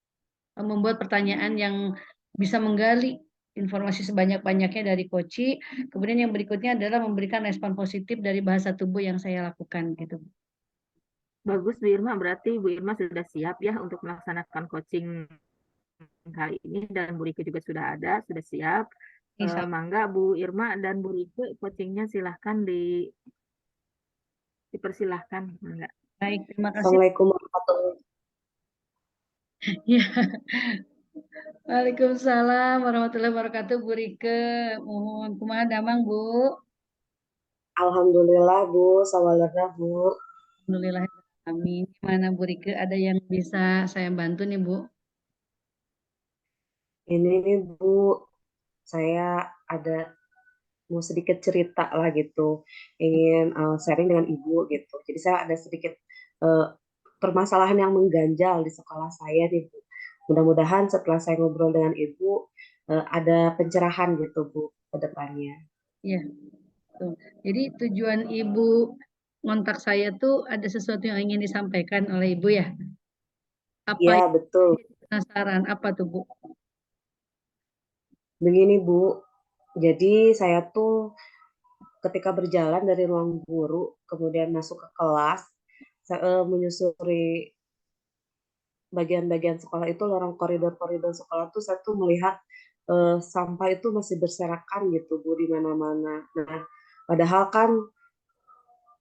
membuat pertanyaan yang bisa menggali informasi sebanyak-banyaknya dari coach. Kemudian yang berikutnya adalah memberikan respon positif dari bahasa tubuh yang saya lakukan gitu. Bagus, Bu Irma. Berarti Bu Irma sudah siap ya untuk melaksanakan coaching kali ini dan Bu Rike juga sudah ada, sudah siap. Insya Allah. Mangga Bu Irma dan Bu Rike coachingnya silahkan dipersilahkan. Mangga. Baik, terima kasih. Assalamualaikum warahmatullahi Ya. Waalaikumsalam warahmatullahi wabarakatuh, Bu Rike. Mohon kumaha damang, Bu. Alhamdulillah Bu, sawalerna Bu. Alhamdulillah. Amin. Gimana Bu Rike? Ada yang bisa saya bantu nih, Bu? Ini nih Bu, saya ada mau sedikit cerita lah gitu, ingin sharing dengan Ibu gitu. Jadi saya ada sedikit uh, permasalahan yang mengganjal di sekolah saya nih Bu. Mudah-mudahan setelah saya ngobrol dengan Ibu ada pencerahan gitu Bu ke depannya. Iya. Tuh. Jadi tujuan Ibu ngontak saya tuh ada sesuatu yang ingin disampaikan oleh Ibu ya? Apa Iya yang betul. penasaran? Apa tuh, Bu? Begini Bu, jadi saya tuh ketika berjalan dari ruang guru kemudian masuk ke kelas, saya menyusuri bagian-bagian sekolah itu, lorong koridor-koridor sekolah tuh saya tuh melihat sampah itu masih berserakan gitu Bu di mana-mana. Nah, padahal kan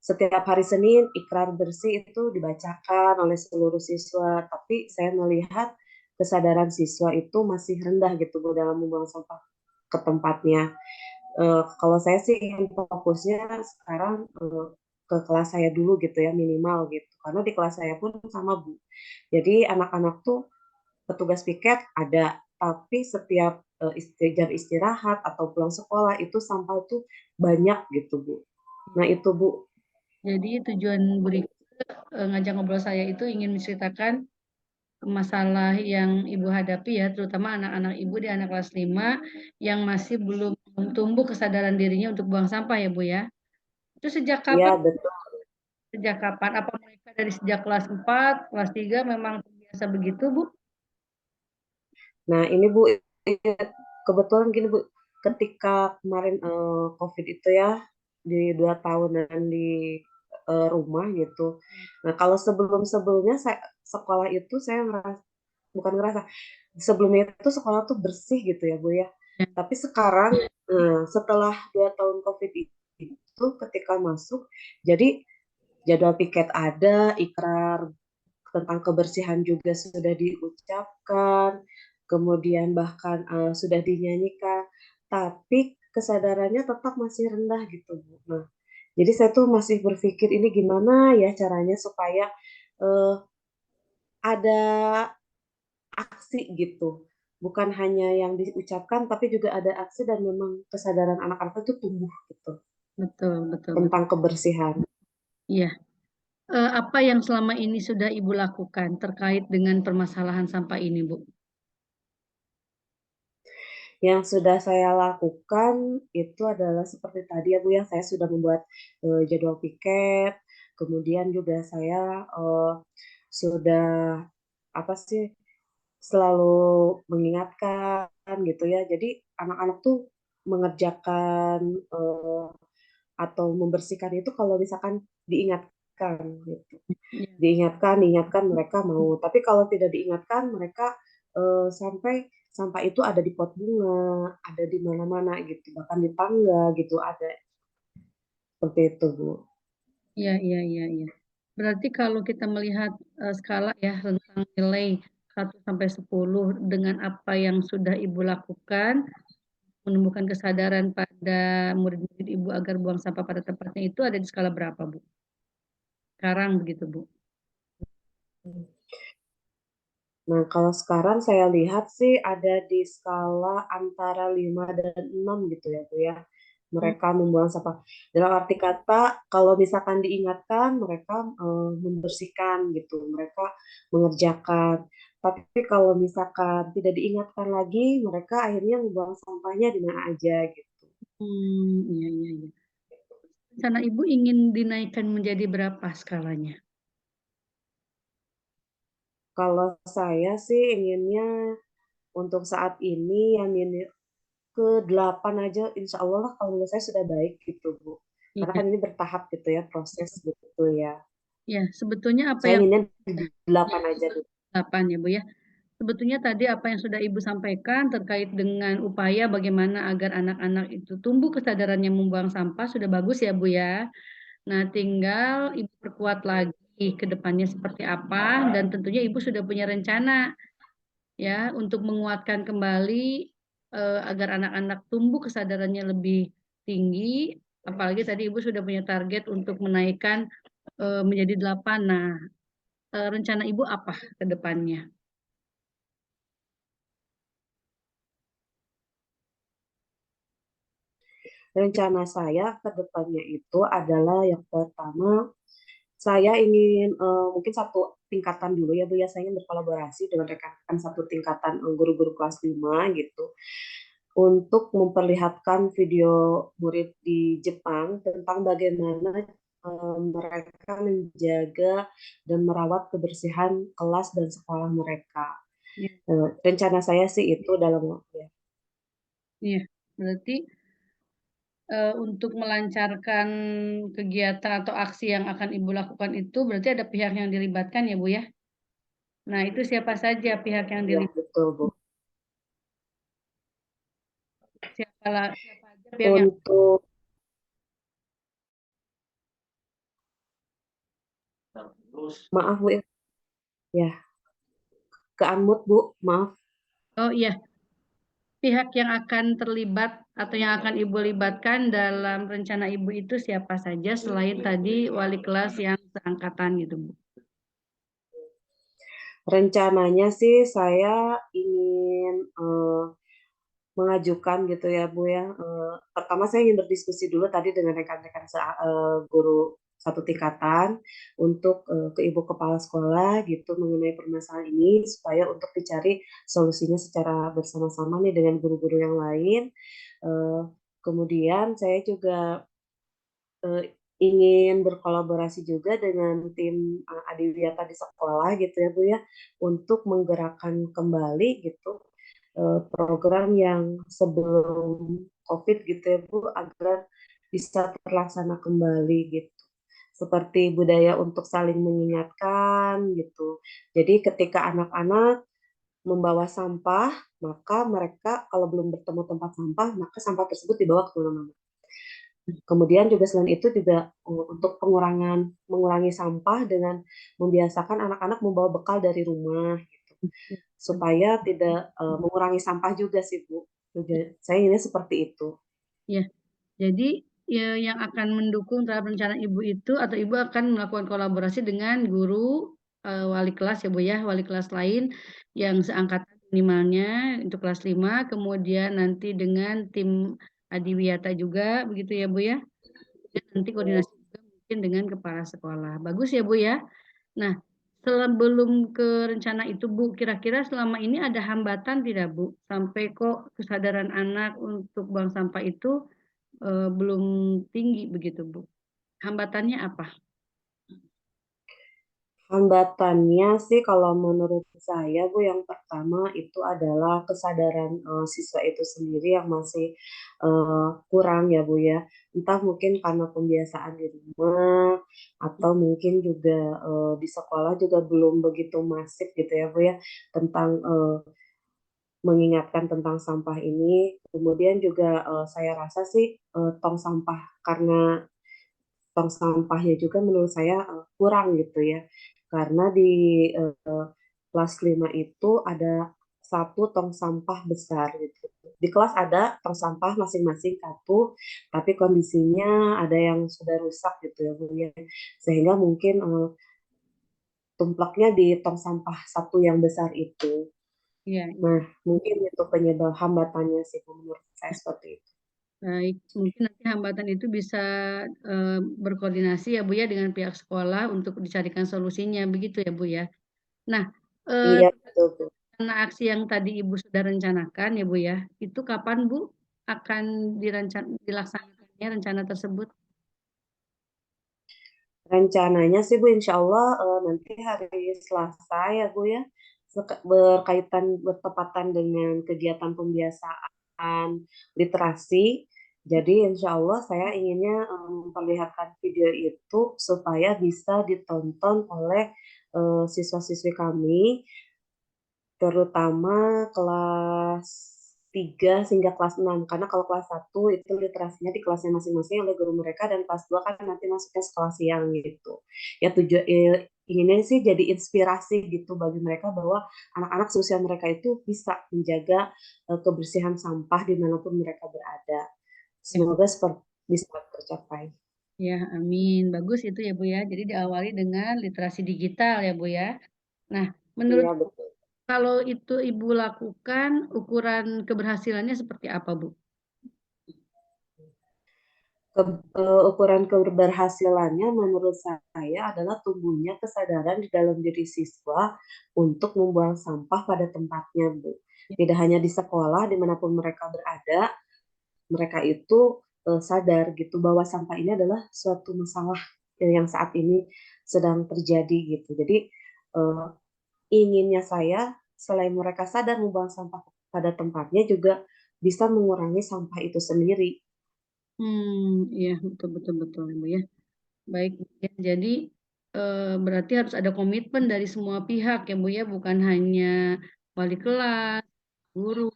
setiap hari Senin ikrar bersih itu dibacakan oleh seluruh siswa, tapi saya melihat kesadaran siswa itu masih rendah gitu Bu dalam membuang sampah ke tempatnya. Kalau saya sih ingin fokusnya sekarang ke kelas saya dulu gitu ya, minimal gitu. Karena di kelas saya pun sama Bu. Jadi anak-anak tuh petugas piket ada, tapi setiap jam istirahat atau pulang sekolah itu sampah itu banyak gitu Bu. Nah itu Bu. Jadi tujuan Bu Rike ngajak ngobrol saya itu ingin menceritakan masalah yang Ibu hadapi ya, terutama anak-anak Ibu di anak kelas 5 yang masih belum tumbuh kesadaran dirinya untuk buang sampah ya Bu ya. Itu sejak Iya, kapan? betul. Sejak kapan? Apa mereka dari sejak kelas 4, kelas 3 memang biasa begitu Bu? Nah, ini Bu, kebetulan gini Bu, ketika kemarin COVID itu ya, di 2 tahunan di rumah gitu. Nah, kalau sebelum-sebelumnya saya sekolah itu saya ngerasa, bukan ngerasa, sebelumnya itu sekolah tuh bersih gitu ya Bu ya. Ya, Tapi sekarang setelah 2 tahun COVID itu ketika masuk, jadi jadwal piket ada, ikrar tentang kebersihan juga sudah diucapkan, kemudian bahkan sudah dinyanyikan, tapi kesadarannya tetap masih rendah gitu Bu. Nah, jadi saya tuh masih berpikir ini gimana ya caranya supaya eh, ada aksi gitu. Bukan hanya yang diucapkan, tapi juga ada aksi dan memang kesadaran anak-anak itu tumbuh gitu betul, betul, betul. tentang kebersihan. Iya. Apa yang selama ini sudah Ibu lakukan terkait dengan permasalahan sampah ini, Bu? Yang sudah saya lakukan itu adalah seperti tadi ya Bu ya, saya sudah membuat jadwal piket, kemudian juga saya sudah apa sih selalu mengingatkan gitu ya. Jadi anak-anak tuh mengerjakan atau membersihkan itu kalau misalkan diingatkan gitu. Iya. Diingatkan mereka mau. Tapi kalau tidak diingatkan mereka sampai sampah itu ada di pot bunga, ada di mana-mana gitu, bahkan di tangga gitu ada. Seperti itu, Bu. Iya, iya, iya, iya. Berarti kalau kita melihat skala ya tentang nilai 1 sampai 10 dengan apa yang sudah Ibu lakukan, menumbuhkan kesadaran pada murid-murid Ibu agar buang sampah pada tempatnya itu ada di skala berapa, Bu? Sekarang begitu, Bu. Nah, kalau sekarang saya lihat sih ada di skala antara 5 dan 6 gitu ya, Bu ya. Hmm. Mereka membuang sampah. Dalam arti kata, kalau misalkan diingatkan, mereka membersihkan gitu. Mereka mengerjakan. Tapi kalau misalkan tidak diingatkan lagi, mereka akhirnya membuang sampahnya di mana aja gitu. Iya, iya, iya. Rencana Ibu ingin dinaikkan menjadi berapa skalanya? Kalau saya sih inginnya untuk saat ini yang ke 8 aja insya Allah lah kalau menurut saya sudah baik gitu Bu. Karena Iya, kan ini bertahap gitu ya proses gitu ya. ya. Sebetulnya apa Saya yang inginnya di 8 aja dulu. 8 ya, Bu ya? Sebetulnya tadi apa yang sudah Ibu sampaikan terkait dengan upaya bagaimana agar anak-anak itu tumbuh kesadarannya membuang sampah sudah bagus ya Bu ya. Nah tinggal Ibu perkuat lagi ke depannya seperti apa dan tentunya Ibu sudah punya rencana ya untuk menguatkan kembali agar anak-anak tumbuh kesadarannya lebih tinggi. Apalagi tadi Ibu sudah punya target untuk menaikkan menjadi 8. Nah rencana Ibu apa ke depannya? Rencana saya ke depannya itu adalah yang pertama saya ingin mungkin satu tingkatan dulu ya Bu ya, saya ingin berkolaborasi dengan rekan-rekan satu tingkatan guru-guru kelas 5 gitu untuk memperlihatkan video murid di Jepang tentang bagaimana mereka menjaga dan merawat kebersihan kelas dan sekolah mereka. Ya, Rencana saya sih itu dalam waktu ya. iya. Berarti untuk melancarkan kegiatan atau aksi yang akan Ibu lakukan itu berarti ada pihak yang dilibatkan ya Bu ya? Nah itu siapa saja pihak yang Ya, dilibatkan? betul Bu. Siapa aja pihak yang Untuk maaf Bu ya, ya ke unmute Bu, maaf. oh iya pihak yang akan terlibat atau yang akan Ibu libatkan dalam rencana Ibu itu siapa saja selain tadi wali kelas yang seangkatan gitu Bu? Rencananya sih saya ingin mengajukan gitu ya Bu ya. Pertama saya ingin berdiskusi dulu tadi dengan rekan-rekan guru satu tingkatan untuk ke ibu kepala sekolah gitu mengenai permasalahan ini supaya untuk dicari solusinya secara bersama-sama nih dengan guru-guru yang lain. Eh, Kemudian saya juga ingin berkolaborasi juga dengan tim Adiwiyata di sekolah gitu ya Bu ya untuk menggerakkan kembali gitu program yang sebelum COVID gitu ya Bu agar bisa terlaksana kembali gitu. Seperti budaya untuk saling mengingatkan gitu. Jadi ketika anak-anak membawa sampah, maka mereka kalau belum bertemu tempat sampah, maka sampah tersebut dibawa ke mana-mana. Kemudian juga selain itu juga untuk mengurangi sampah dengan membiasakan anak-anak membawa bekal dari rumah gitu. Supaya tidak mengurangi sampah juga sih Bu. Saya ingin seperti itu. Ya, jadi ya, yang akan mendukung terhadap rencana ibu itu atau ibu akan melakukan kolaborasi dengan guru wali kelas ya Bu ya, wali kelas lain yang seangkatan minimalnya untuk kelas 5, kemudian nanti dengan tim Adiwiyata juga begitu ya Bu ya. Dan nanti koordinasi juga mungkin dengan kepala sekolah. Bagus ya Bu ya. Nah, sebelum ke rencana itu Bu, kira-kira selama ini ada hambatan tidak Bu? Sampai kok kesadaran anak untuk buang sampah itu belum tinggi begitu Bu. Hambatannya apa? Hambatannya sih kalau menurut saya Bu yang pertama itu adalah kesadaran siswa itu sendiri yang masih kurang ya Bu ya. Entah mungkin karena pembiasaan di rumah atau mungkin juga di sekolah juga belum begitu masif gitu ya Bu ya tentang mengingatkan tentang sampah ini. Kemudian juga saya rasa sih tong sampah karena tong sampahnya juga menurut saya kurang gitu ya. Karena di kelas 5 itu ada satu tong sampah besar gitu. Di kelas ada tong sampah masing-masing satu, tapi kondisinya ada yang sudah rusak gitu ya Bu ya. Sehingga mungkin tumplaknya di tong sampah satu yang besar itu. Iya, Nah, mungkin itu penyebab hambatannya sih menurut saya seperti itu. baik. Mungkin nanti hambatan itu bisa berkoordinasi ya Bu ya dengan pihak sekolah untuk dicarikan solusinya begitu ya Bu ya. Nah, eh, Iya, betul, Bu. rencana aksi yang tadi Ibu sudah rencanakan ya Bu ya, itu kapan Bu akan dilaksanakannya rencana tersebut? Rencananya sih Bu, insya Allah nanti hari Selasa ya Bu ya, bertepatan dengan kegiatan pembiasaan literasi. Jadi insya Allah saya inginnya memperlihatkan video itu supaya bisa ditonton oleh siswa-siswi kami terutama kelas 3 hingga kelas 6 karena kalau kelas 1 itu literasinya di kelasnya masing-masing oleh guru mereka dan kelas 2 kan nanti masuknya sekolah siang gitu. Ya inginnya sih jadi inspirasi gitu bagi mereka bahwa anak-anak seusia mereka itu bisa menjaga kebersihan sampah dimanapun mereka berada. Ya, Semoga seperti bisa tercapai. ya, amin. Bagus itu ya Bu ya. Jadi diawali dengan literasi digital ya Bu ya. Nah, menurut Iya betul. kalau itu Ibu lakukan, ukuran keberhasilannya seperti apa Bu? Ukuran keberhasilannya menurut saya adalah tumbuhnya kesadaran di dalam diri siswa untuk membuang sampah pada tempatnya, Bu. Tidak hanya di sekolah, dimanapun mereka berada, mereka itu sadar gitu bahwa sampah ini adalah suatu masalah yang saat ini sedang terjadi gitu. Jadi eh, inginnya saya selain mereka sadar membuang sampah pada tempatnya juga bisa mengurangi sampah itu sendiri. Iya, betul betul betul Bu ya. Baik, Bu ya. Jadi berarti harus ada komitmen dari semua pihak ya Bu ya, bukan hanya wali kelas, guru,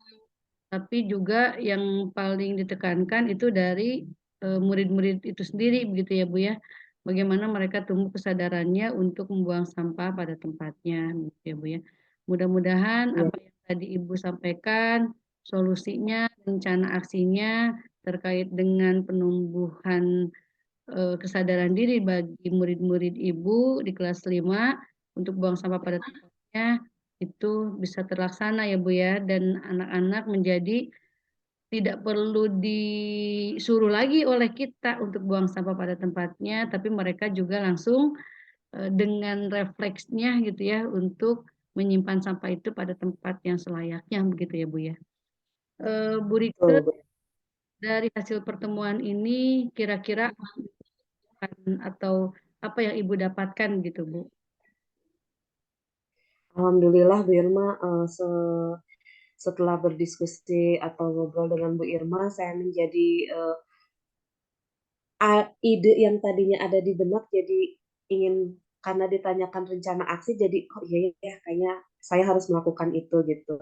tapi juga yang paling ditekankan itu dari murid-murid itu sendiri begitu ya Bu ya. Bagaimana mereka tumbuh kesadarannya untuk membuang sampah pada tempatnya begitu ya Bu ya. Mudah-mudahan Ya, apa yang tadi Ibu sampaikan, solusinya, rencana aksinya terkait dengan penumbuhan kesadaran diri bagi murid-murid Ibu di kelas 5 untuk buang sampah pada tempatnya itu bisa terlaksana ya Bu ya, dan anak-anak menjadi tidak perlu disuruh lagi oleh kita untuk buang sampah pada tempatnya, tapi mereka juga langsung dengan refleksnya gitu ya untuk menyimpan sampah itu pada tempat yang selayaknya begitu ya Bu ya. Bu Rike, Betul. dari hasil pertemuan ini kira-kira atau apa yang Ibu dapatkan gitu Bu? Alhamdulillah Bu Irma, setelah berdiskusi atau ngobrol dengan Bu Irma, saya menjadi ide yang tadinya ada di benak jadi ingin, karena ditanyakan rencana aksi jadi oh iya ya kayaknya saya harus melakukan itu gitu.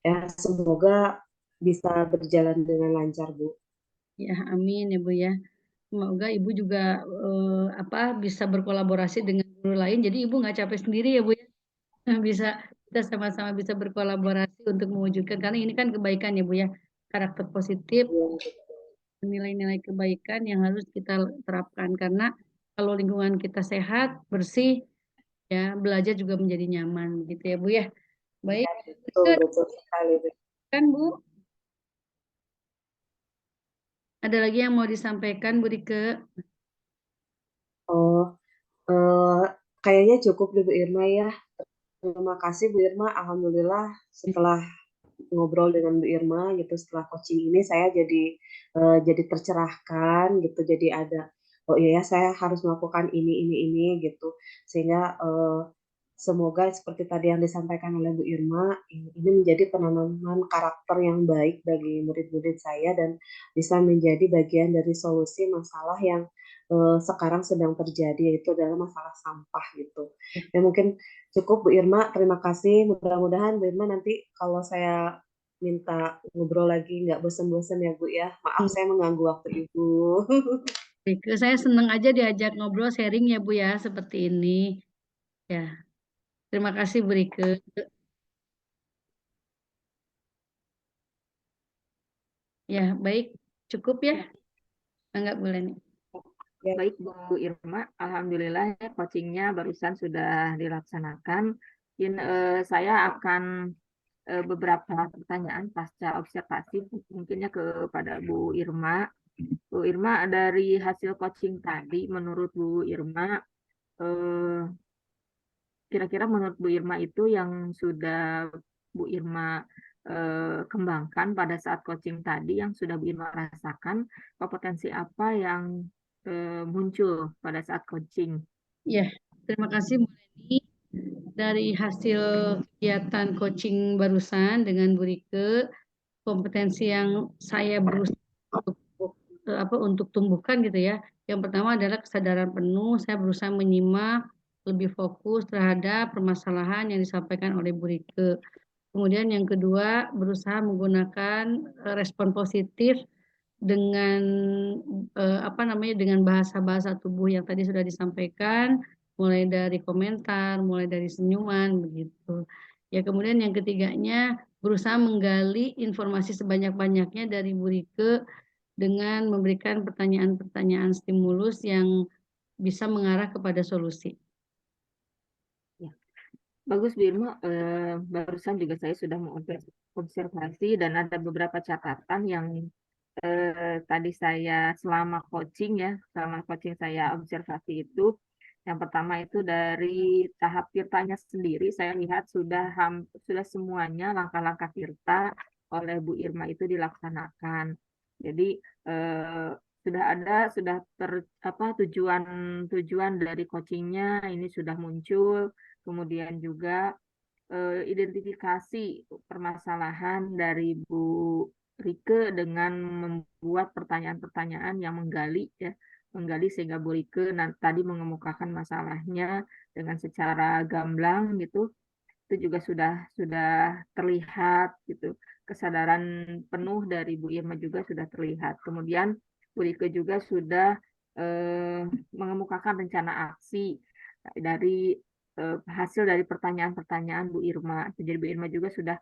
Ya semoga bisa berjalan dengan lancar Bu. Ya, amin ya Bu ya. Semoga Ibu juga bisa berkolaborasi dengan guru lain. Jadi Ibu nggak capek sendiri ya Bu ya. Bisa kita sama-sama bisa berkolaborasi untuk mewujudkan, karena ini kan kebaikan ya Bu ya. Karakter positif, Ya, nilai-nilai kebaikan yang harus kita terapkan, karena kalau lingkungan kita sehat, bersih, ya belajar juga menjadi nyaman gitu ya Bu ya. Baik, betul betul sekali Bu. kan Bu? Ada lagi yang mau disampaikan Bu Rike? Oh, eh, kayaknya cukup deh Bu Irma ya. Terima kasih Bu Irma. Alhamdulillah setelah ngobrol dengan Bu Irma gitu, setelah coaching ini saya jadi tercerahkan gitu, jadi ada oh iya ya saya harus melakukan ini gitu, sehingga semoga seperti tadi yang disampaikan oleh Bu Irma ini menjadi penanaman karakter yang baik bagi murid-murid saya dan bisa menjadi bagian dari solusi masalah yang sekarang sedang terjadi, yaitu adalah masalah sampah gitu. Ya mungkin cukup Bu Irma, terima kasih. Mudah-mudahan Bu Irma nanti kalau saya minta ngobrol lagi nggak bosan-bosan ya Bu ya. Maaf saya mengganggu waktu Ibu. Rike, saya senang aja diajak ngobrol sharing ya Bu ya, seperti ini. Ya, terima kasih Bu Rike. Ya, baik. Cukup ya? Enggak boleh nih. Ya, Baik Bu Irma, alhamdulillah ya coachingnya barusan sudah dilaksanakan. Saya akan beberapa pertanyaan pasca observasi mungkinnya kepada Bu Irma. Bu Irma, dari hasil coaching tadi, menurut Bu Irma, eh, kira-kira menurut Bu Irma itu yang sudah Bu Irma kembangkan pada saat coaching tadi, yang sudah Bu Irma rasakan, kompetensi apa yang muncul pada saat coaching? Ya, terima kasih Bu Leni. Dari hasil kegiatan coaching barusan dengan Bu Rike, kompetensi yang saya berusaha untuk tumbuhkan gitu ya. Yang pertama adalah kesadaran penuh, saya berusaha menyimak lebih fokus terhadap permasalahan yang disampaikan oleh Bu Rike. Kemudian yang kedua, berusaha menggunakan respon positif dengan dengan bahasa-bahasa tubuh yang tadi sudah disampaikan, mulai dari komentar, mulai dari senyuman begitu. Ya, kemudian yang ketiganya berusaha menggali informasi sebanyak-banyaknya dari Bu Rike dengan memberikan pertanyaan-pertanyaan stimulus yang bisa mengarah kepada solusi. Ya. Bagus, Bu Irma. Barusan juga saya sudah mengobservasi dan ada beberapa catatan yang tadi saya selama coaching saya observasi itu. Yang pertama itu dari tahap tirtanya sendiri, saya lihat sudah semuanya langkah-langkah tirta oleh Bu Irma itu dilaksanakan. Jadi eh, tujuan dari coachingnya ini sudah muncul. Kemudian juga identifikasi permasalahan dari Bu Rike dengan membuat pertanyaan-pertanyaan yang menggali sehingga Bu Rike tadi mengemukakan masalahnya dengan secara gamblang gitu. Itu juga sudah terlihat gitu. Kesadaran penuh dari Bu Irma juga sudah terlihat. Kemudian Bu Rike juga sudah mengemukakan rencana aksi dari hasil dari pertanyaan-pertanyaan Bu Irma. Jadi Bu Irma juga sudah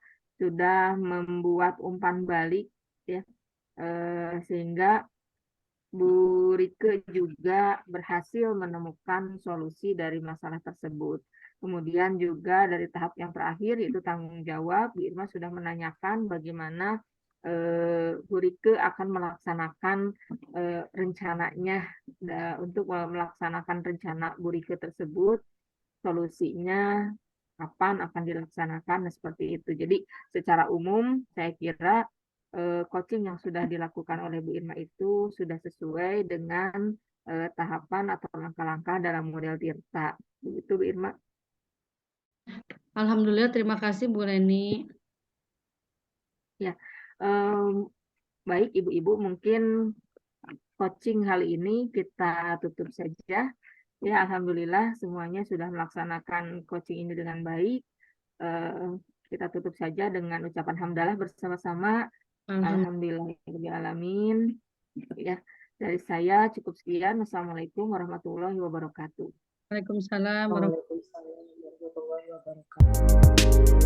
membuat umpan balik ya, sehingga Bu Rike juga berhasil menemukan solusi dari masalah tersebut. Kemudian juga dari tahap yang terakhir yaitu tanggung jawab, Bu Irma sudah menanyakan bagaimana Bu Rike akan melaksanakan rencananya untuk melaksanakan rencana Bu Rike tersebut, solusinya kapan akan dilaksanakan, seperti itu. Jadi secara umum saya kira coaching yang sudah dilakukan oleh Bu Irma itu sudah sesuai dengan tahapan atau langkah-langkah dalam model Tirta. Begitu Bu Irma. Alhamdulillah, terima kasih Bu Leni. Ya, baik Ibu-Ibu, mungkin coaching kali ini kita tutup saja. Ya, Alhamdulillah semuanya sudah melaksanakan coaching ini dengan baik. Kita tutup saja dengan ucapan hamdalah bersama-sama. Alhamdulillahirrahmanirrahim. Ya, dari saya cukup sekian. Wassalamualaikum warahmatullahi wabarakatuh. Waalaikumsalam Waalaikumsalam warahmatullahi wabarakatuh.